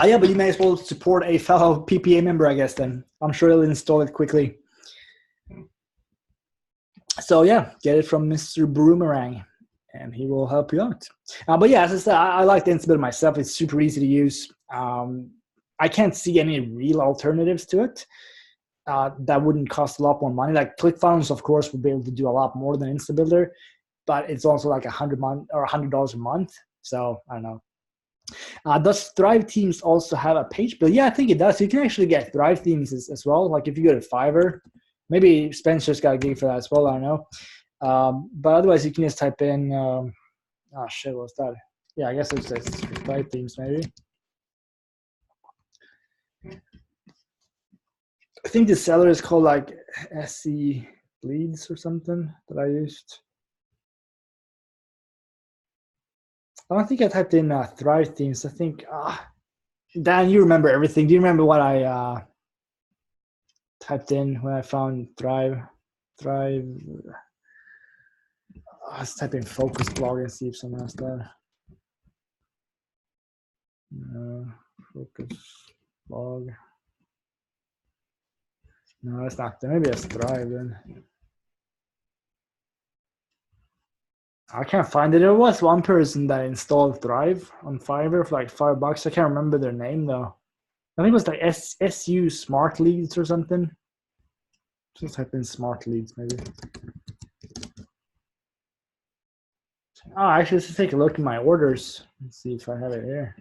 Yeah, but you may as well support a fellow PPA member, I guess, then. I'm sure he'll install it quickly. So yeah, get it from Mr. Broomerang, and he will help you out. But yeah, as I said, I like the InstaBuilder myself. It's super easy to use. I can't see any real alternatives to it that wouldn't cost a lot more money. Like ClickFunnels, of course, would be able to do a lot more than InstaBuilder, but it's also like $100 a month. So I don't know. Does Thrive Themes also have a page builder? Yeah, I think it does. You can actually get Thrive Themes as well. Like if you go to Fiverr, maybe Spencer's got a gig for that as well. I don't know. But otherwise, you can just type in. Oh shit, what's that? Yeah, I guess it's Thrive Themes maybe. I think the seller is called like SC Leads or something that I used. I don't think I typed in Thrive Themes. I think, Dan, you remember everything. Do you remember what I typed in when I found Thrive? Let's type in Focus Blog and see if someone has that. Focus Blog. No, it's not there. Maybe it's Thrive then. I can't find it. There was one person that installed Thrive on Fiverr for like $5. I can't remember their name though. I think it was like SU Smart Leads or something. Just type in Smart Leads maybe. Oh, actually, let's take a look at my orders. Let's see if I have it here.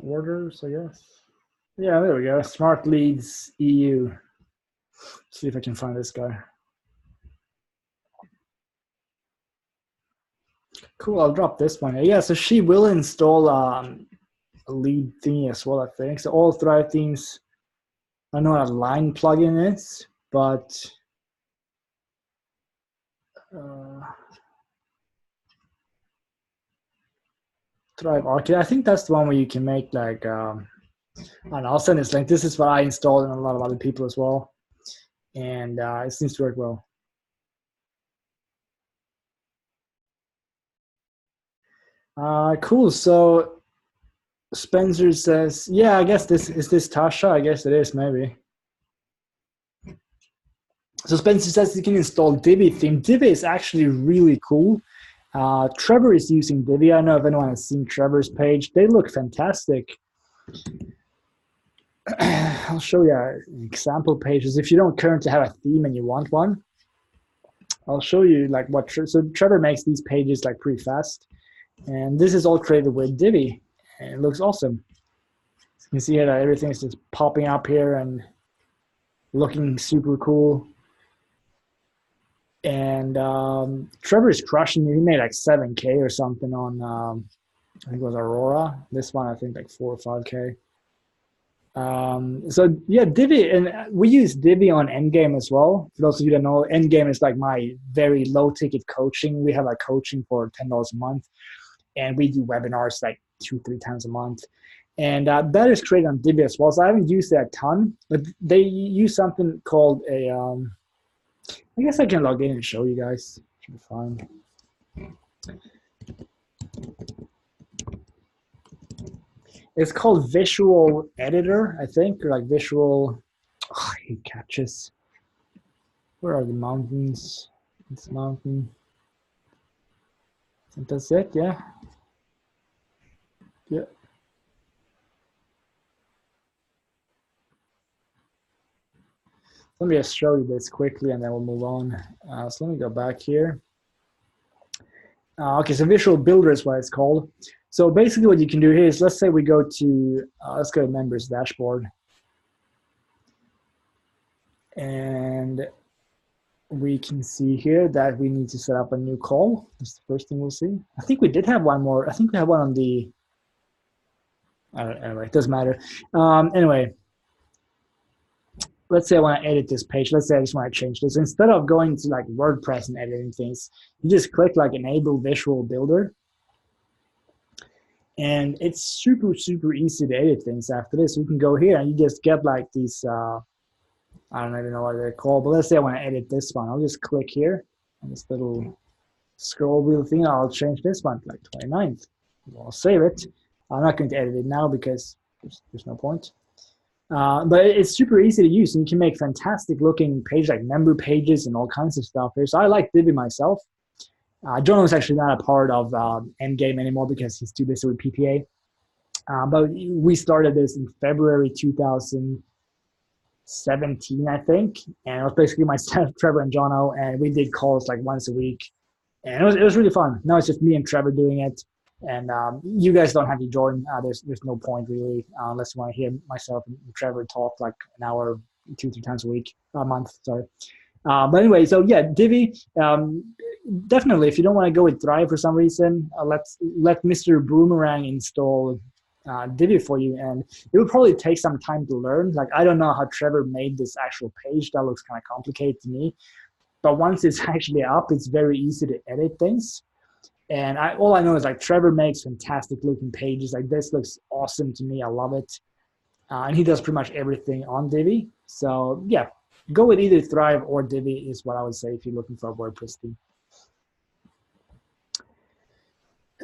Orders, I guess. Yeah, there we go. Smart Leads EU. Let's see if I can find this guy. Cool, I'll drop this one. Yeah, so she will install a lead thingy as well, I think. So all Thrive Themes, I know what a line plugin is, but Thrive Arcade. I think that's the one where you can make like and I'll send this link. This is what I installed and a lot of other people as well, and it seems to work well. Cool. So Spencer says, "Yeah, I guess this is this Tasha. I guess it is maybe." So Spencer says you can install Divi theme. Divi is actually really cool. Trevor is using Divi. I don't know if anyone has seen Trevor's page. They look fantastic. I'll show you example pages. If you don't currently have a theme and you want one, I'll show you like what. So Trevor makes these pages like pretty fast, and this is all created with Divi, and it looks awesome. You can see here that everything is just popping up here and looking super cool. And Trevor is crushing it. He made like 7K or something on, I think it was Aurora. This one, I think like 4 or 5K. So yeah, Divi, and we use Divi on Endgame as well. For those of you that know, Endgame is like my very low ticket coaching. We have like coaching for $10 a month, and we do webinars like 2-3 times a month. And that is created on Divi as well. So I haven't used that a ton, but they use something called a, I guess I can log in and show you guys. Should be fine. It's called Visual Editor, I think, or like Visual. Oh, I hate catches. Where are the mountains? This mountain. I think that's it. Yeah. Yeah. Let me just show you this quickly, and then we'll move on. So let me go back here. Okay, so Visual Builder is what it's called. So basically what you can do here is, let's say we go to, let's go to Members Dashboard. And we can see here that we need to set up a new call. That's the first thing we'll see. I think we did have one more. I think we have one on the, anyway, it doesn't matter. Anyway, let's say I want to edit this page. Let's say I just want to change this. Instead of going to like WordPress and editing things, you just click like Enable Visual Builder. And it's super, super easy to edit things after this. You can go here and you just get like these, I don't even know what they're called, but let's say I want to edit this one. I'll just click here on this little scroll wheel thing. I'll change this one to like 29th. I'll save it. I'm not going to edit it now because there's no point. But it's super easy to use, and you can make fantastic looking pages like member pages and all kinds of stuff here. So I like Divi myself. John is actually not a part of Endgame anymore because he's too busy with PPA. But we started this in February 2017, I think. And it was basically myself, Trevor, and Jono, and we did calls like once a week. And it was really fun. Now it's just me and Trevor doing it. And you guys don't have to join. There's no point really, unless you want to hear myself and Trevor talk like an hour, 2-3 times a month. Sorry. But anyway, so yeah, Divi. Definitely, if you don't want to go with Thrive for some reason, let Mr. Boomerang install Divi for you, and it will probably take some time to learn. Like I don't know how Trevor made this actual page. That looks kind of complicated to me. But once it's actually up, it's very easy to edit things. And all I know is like Trevor makes fantastic looking pages. Like this looks awesome to me. I love it. And he does pretty much everything on Divi. So yeah, go with either Thrive or Divi is what I would say if you're looking for a WordPress theme.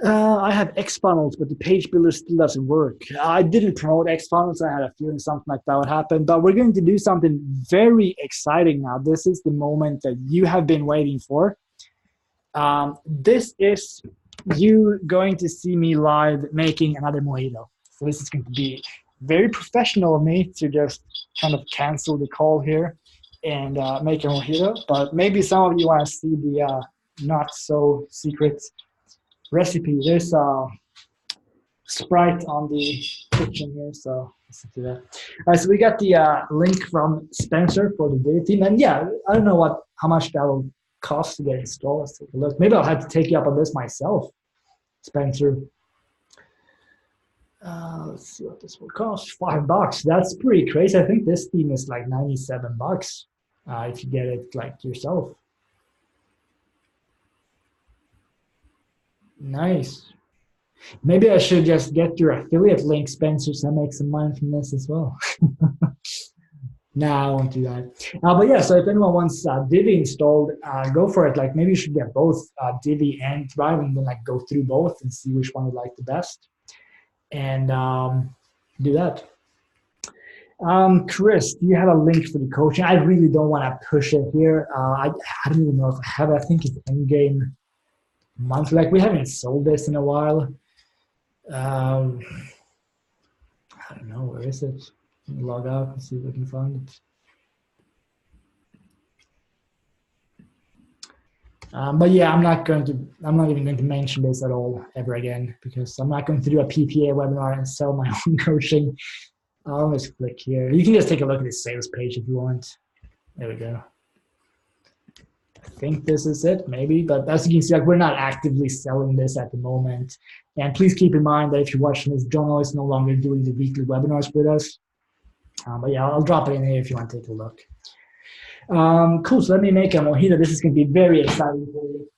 I have Xfunnels, but the page builder still doesn't work. I didn't promote Xfunnels. I had a feeling something like that would happen, but we're going to do something very exciting now. This is the moment that you have been waiting for. This is you going to see me live making another mojito. So this is going to be very professional of me to just kind of cancel the call here and make a mojito. But maybe some of you want to see the not so secret recipe. There's a Sprite on the kitchen here, so let's do that. All right, so we got the link from Spencer for the Divi theme, and yeah, I don't know how much that will cost to get installed. Let's take a look. Maybe I'll have to take you up on this myself, Spencer. Let's see what this will cost. $5. That's pretty crazy. I think this theme is like $97 if you get it like yourself. Nice. Maybe I should just get your affiliate link, Spencer, so I make some money from this as well. Nah, I won't do that. But yeah, so if anyone wants Divi installed, go for it. Like maybe you should get both Divi and Thrive, and then like go through both and see which one you like the best, and do that. Chris, do you have a link for the coaching? I really don't want to push it here. I don't even know if I have it. I think it's Endgame monthly. Like we haven't sold this in a while. Um, I don't know, where is it? Log out and see if I can find it. But yeah, I'm not even going to mention this at all ever again, because I'm not going to do a PPA webinar and sell my own coaching. I'll just click here. You can just take a look at the sales page if you want. There we go. I think this is it, maybe. But as you can see, like we're not actively selling this at the moment. And please keep in mind that if you're watching this, John is no longer doing the weekly webinars with us. But yeah, I'll drop it in here if you want to take a look. Cool, so let me make a mojito. This is going to be very exciting for you.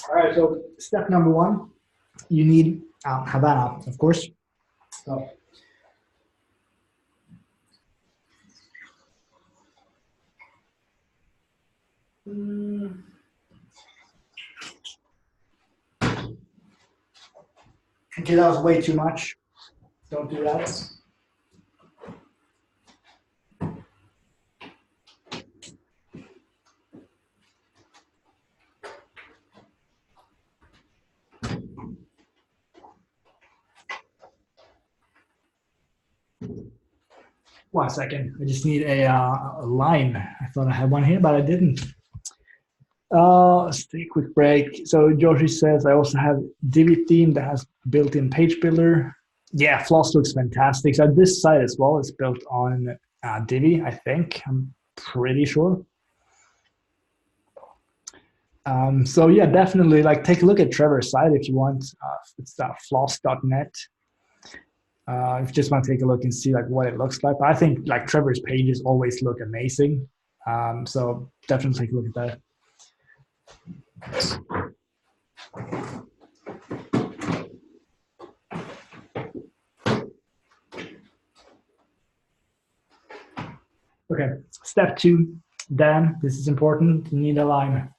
All right, so step number one, you need Havana, of course. So, okay, that was way too much. Don't do that. 1 second. I just need a line. I thought I had one here, but I didn't. Let's take a quick break. So Joshi says, I also have Divi theme that has built-in page builder. Yeah, Floss looks fantastic. So this site as well is built on Divi, I think. I'm pretty sure. So yeah, definitely like take a look at Trevor's site if you want. It's floss.net. If you just want to take a look and see like what it looks like. But I think like Trevor's pages always look amazing. So definitely take a look at that. Okay, step 2, Dan, this is important. You need a line.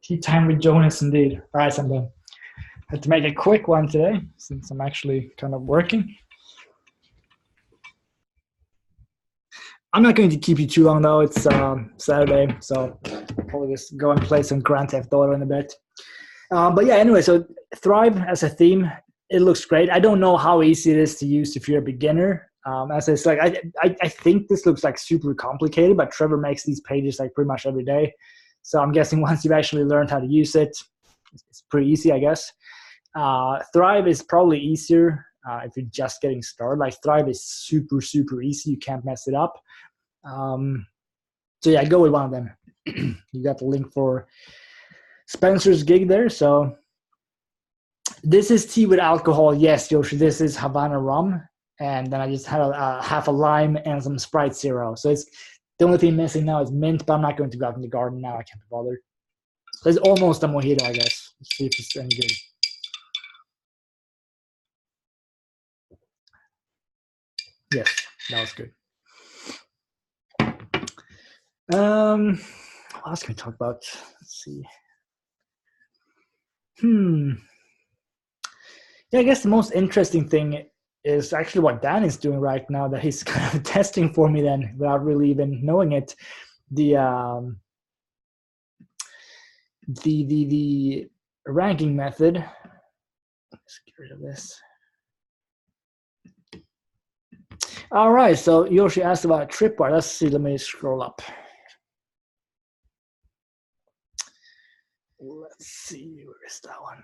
'Tea time with Jonas, indeed. All right, so I'm done. I had to make a quick one today since I'm actually kind of working. I'm not going to keep you too long though. It's Saturday, so I'll probably just go and play some Grand Theft Auto in a bit. But yeah, anyway, so Thrive as a theme, it looks great. I don't know how easy it is to use if you're a beginner. As it's like, I think this looks like super complicated, but Trevor makes these pages like pretty much every day. So I'm guessing once you've actually learned how to use it, it's pretty easy, I guess. Thrive is probably easier if you're just getting started. Like Thrive is super, super easy. You can't mess it up. So yeah, go with one of them. You got the link for Spencer's gig there. So this is tea with alcohol. Yes, Yoshi, this is Havana rum. And then I just had a half a lime and some Sprite Zero. So it's the only thing missing now is mint, but I'm not going to go out in the garden now. I can't be bothered. So it's almost a mojito, I guess. Let's see if it's any good. Yes, that was good. What else can we talk about? Let's see. Yeah, I guess the most interesting thing is actually what Dan is doing right now, that he's kind of testing for me then without really even knowing it. The ranking method. Let's get rid of this. All right, so Yoshi asked about Tripwire. Let's see, let me scroll up. Let's see, where is that one?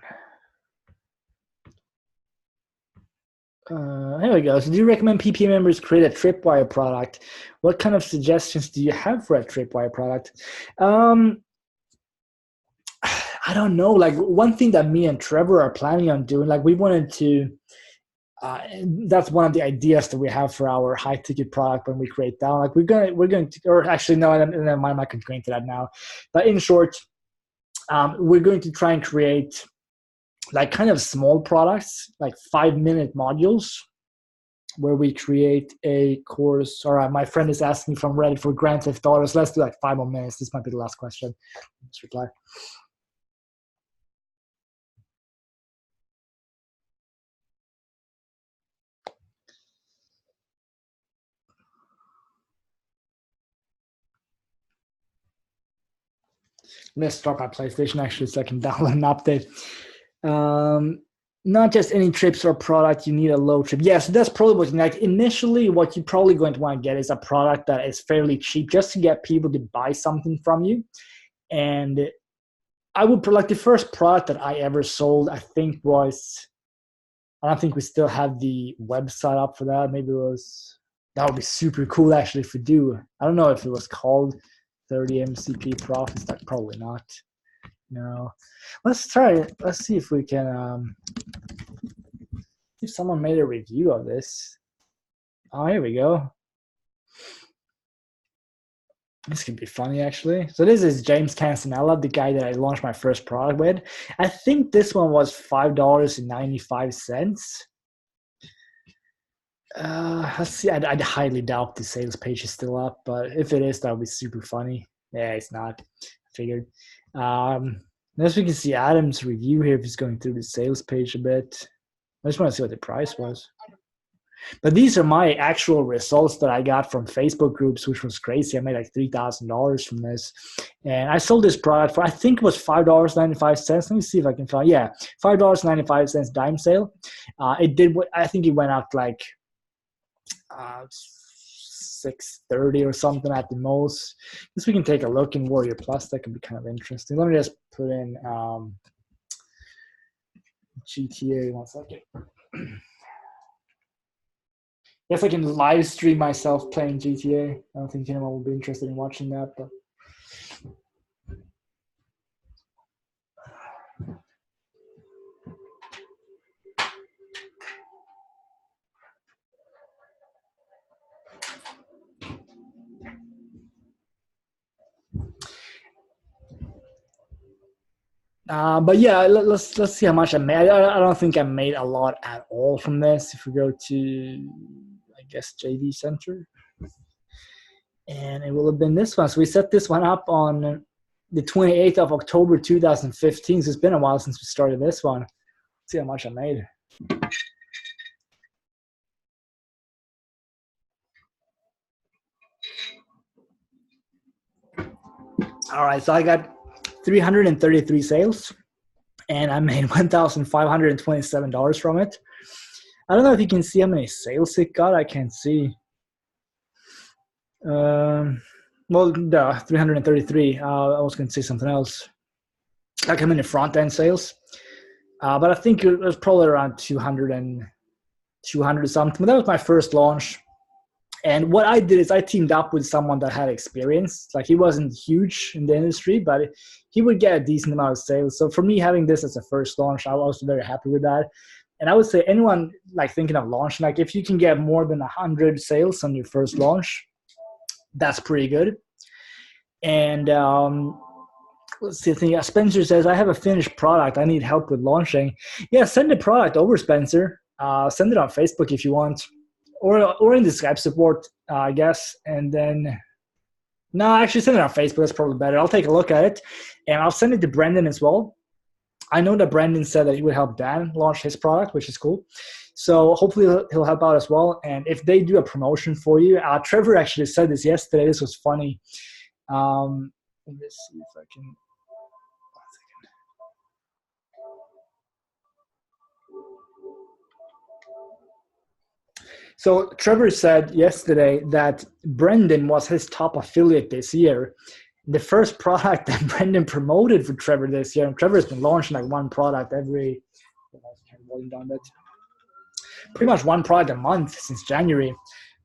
Here we go. So do you recommend PPA members create a Tripwire product? What kind of suggestions do you have for a Tripwire product? I don't know. Like one thing that me and Trevor are planning on doing, like we wanted to, that's one of the ideas that we have for our high ticket product when we create that. Like we're going to, or actually no, never mind, I'm not going to go into that now. But in short, we're going to try and create like kind of small products, like 5-minute modules, where we create a course. All right, my friend is asking from Reddit for Grand Theft Auto, so let's do like 5 more minutes. This might be the last question. Let's reply. Let's start my PlayStation actually so I can download an update. Not just any trips or product, you need a low trip. Yes, that's probably what you like. Initially, what you're probably going to want to get is a product that is fairly cheap just to get people to buy something from you. And I would, like the first product that I ever sold, I think was, I don't think we still have the website up for that. Maybe it was, that would be super cool actually if we do. I don't know if it was called 30 MCP Profits, like probably not. No. Let's try it. Let's see if we can, if someone made a review of this. Oh, here we go. This could be funny, actually. So this is James Cansanella, the guy that I launched my first product with. I think this one was $5.95. Let's see. I highly doubt the sales page is still up, but if it is, that would be super funny. Yeah, it's not. I figured. As we can see Adam's review here, if he's going through the sales page a bit. I just want to see what the price was. But these are my actual results that I got from Facebook groups, which was crazy. I made like $3,000 from this. And I sold this product for, I think it was $5.95. Let me see if I can find, yeah, $5.95 dime sale. It did, I think it went out like $6.30 or something at the most. Guess we can take a look in Warrior Plus. That could be kind of interesting. Let me just put in GTA 1 second. Yes, I can live stream myself playing GTA. I don't think anyone will be interested in watching that, but yeah, let's see how much I made. I don't think I made a lot at all from this. If we go to, I guess, JD Center, and it will have been this one. So we set this one up on the 28th of October 2015. So it's been a while since we started this one. Let's see how much I made. All right, so I got 333 sales, and I made $1,527 from it. I don't know if you can see how many sales it got. I can't see. Well, the 333. I was going to say something else. Like how many front end sales? But I think it was probably around 200 something. But that was my first launch. And what I did is I teamed up with someone that had experience. Like he wasn't huge in the industry, but he would get a decent amount of sales. So for me, having this as a first launch, I was very happy with that. And I would say anyone like thinking of launching, like if you can get more than 100 sales on your first launch, that's pretty good. And let's see. I think Spencer says, I have a finished product. I need help with launching. Yeah, send the product over, Spencer. Send it on Facebook if you want, or in the Skype support, I guess. And then, no, actually send it on Facebook. That's probably better. I'll take a look at it, and I'll send it to Brendan as well. I know that Brendan said that he would help Dan launch his product, which is cool. So hopefully he'll help out as well. And if they do a promotion for you, Trevor actually said this yesterday. This was funny. Let me see if I can. So Trevor said yesterday that Brendan was his top affiliate this year. The first product that Brendan promoted for Trevor this year, and Trevor's been launching like one product every, pretty much one product a month since January.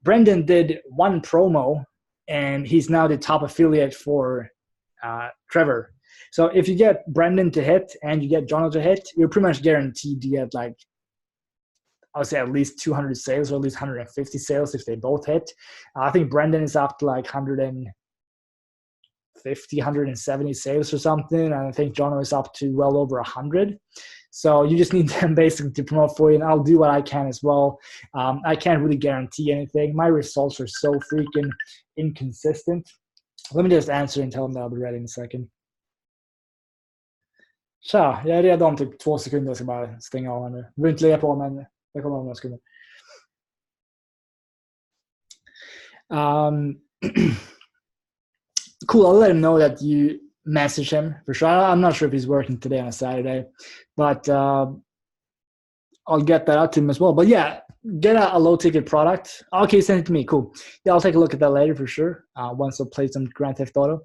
Brendan did one promo, and he's now the top affiliate for Trevor. So if you get Brendan to hit and you get Jono to hit, you're pretty much guaranteed to get like, I would say at least 200 sales or at least 150 sales if they both hit. I think Brendan is up to like 150, 170 sales or something. And I think Jono is up to well over 100. So you just need them basically to promote for you, and I'll do what I can as well. I can't really guarantee anything. My results are so freaking inconsistent. Let me just answer and tell them that I'll be ready in a second. Tja, jag är redo om typ 2 sekunder. Jag ska bara stänga av nu. Jag vill inte lägga på, men jag kommer om några sekunder. Cool, I'll let him know that you message him for sure. I'm not sure if he's working today on a Saturday, but I'll get that out to him as well. But yeah, get a low ticket product. Okay, send it to me. Cool. Yeah, I'll take a look at that later for sure. Once I'll play some Grand Theft Auto.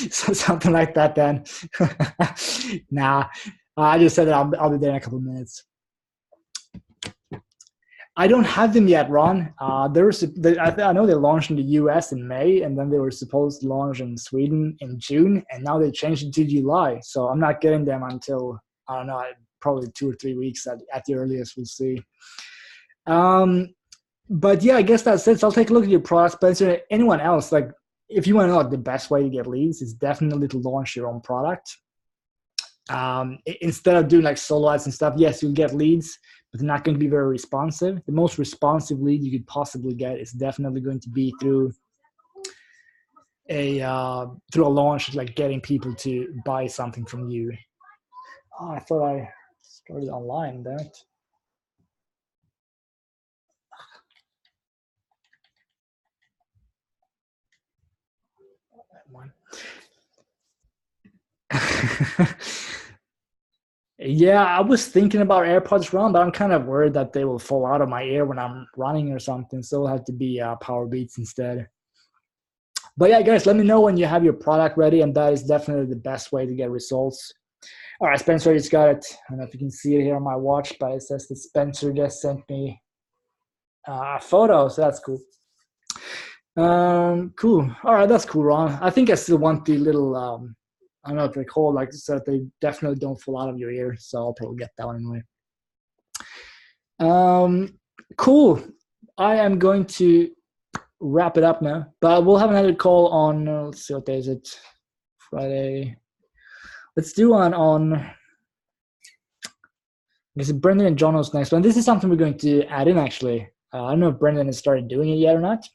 So something like that then. Nah, I just said that I'll be there in a couple of minutes. I don't have them yet, Ron. I know they launched in the US in May, and then they were supposed to launch in Sweden in June, and now they changed it to July. So I'm not getting them until, I don't know, probably 2 or 3 weeks at the earliest. We'll see. But yeah, I guess that's it. So I'll take a look at your product, Spencer. Anyone else, like if you want to know the best way to get leads is definitely to launch your own product. Instead of doing like solo ads and stuff, yes, you'll get leads, but they're not going to be very responsive. The most responsive lead you could possibly get is definitely going to be through a launch, like getting people to buy something from you. Oh, I thought I started online, damn it. Yeah, I was thinking about AirPods Ron, but I'm kind of worried that they will fall out of my ear when I'm running or something. So it'll have to be Powerbeats instead. But yeah, guys, let me know when you have your product ready, and that is definitely the best way to get results. All right, Spencer just got it. I don't know if you can see it here on my watch, but it says that Spencer just sent me a photo, so that's cool. Cool. All right, that's cool, Ron. I think I still want the little I don't know if they call like so that they definitely don't fall out of your ear. So I'll probably get that one anyway. Cool. I am going to wrap it up now, but we'll have another call on. Let's see, what day is it? Friday. Let's do one on. This is Brendan and Jono's next one. This is something we're going to add in actually. I don't know if Brendan has started doing it yet or not,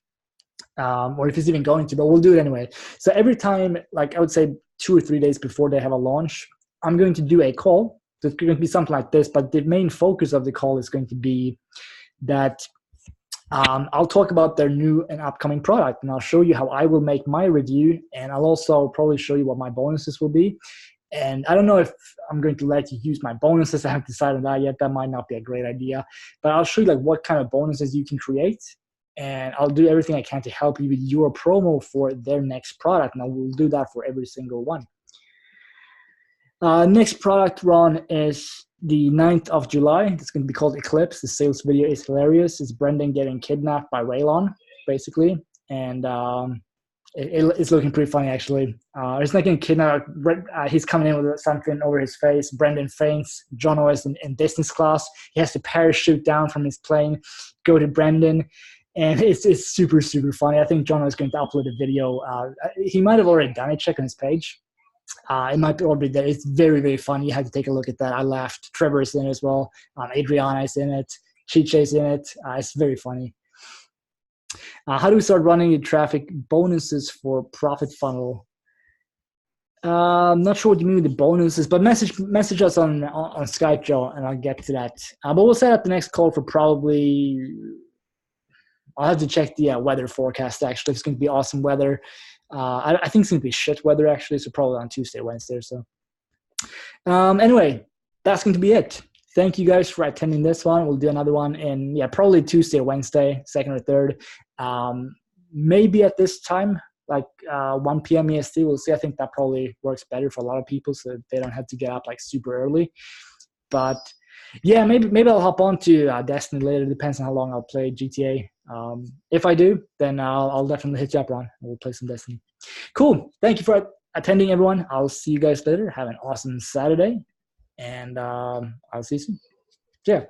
or if he's even going to, but we'll do it anyway. So every time, like I would say 2 or 3 days before they have a launch, I'm going to do a call. So it's going to be something like this, but the main focus of the call is going to be that I'll talk about their new and upcoming product, and I'll show you how I will make my review, and I'll also probably show you what my bonuses will be. And I don't know if I'm going to let you use my bonuses. I haven't decided that yet. That might not be a great idea, but I'll show you like what kind of bonuses you can create, and I'll do everything I can to help you with your promo for their next product. And I will do that for every single one. Next product run is the 9th of July. It's going to be called Eclipse. The sales video is hilarious. It's Brendan getting kidnapped by Waylon, basically. And it's looking pretty funny, actually. He's not getting kidnapped. He's coming in with something over his face. Brendan faints. Jono is in business class. He has to parachute down from his plane, go to Brendan. And it's super, super funny. I think Jono is going to upload a video. He might have already done it. Check on his page. It might be already there. It's very, very funny. You have to take a look at that. I laughed. Trevor is in it as well. Adriana is in it. Chiche is in it. It's very funny. How do we start running the traffic bonuses for Profit Funnel? I'm not sure what you mean with the bonuses, but message us on Skype, Joe, and I'll get to that. But we'll set up the next call for probably. I'll have to check the weather forecast. Actually, it's going to be awesome weather. I think it's going to be shit weather, actually, so probably on Tuesday, Wednesday or so. Anyway, that's going to be it. Thank you guys for attending this one. We'll do another one in, probably Tuesday, Wednesday, 2nd or 3rd. Maybe at this time, like 1 p.m. EST. We'll see. I think that probably works better for a lot of people so they don't have to get up like super early. But yeah, maybe I'll hop on to Destiny later. Depends on how long I'll play GTA. If I do, then I'll definitely hit you up, Ron. We'll play some Destiny. Cool. Thank you for attending, everyone. I'll see you guys later. Have an awesome Saturday, and I'll see you soon. Yeah.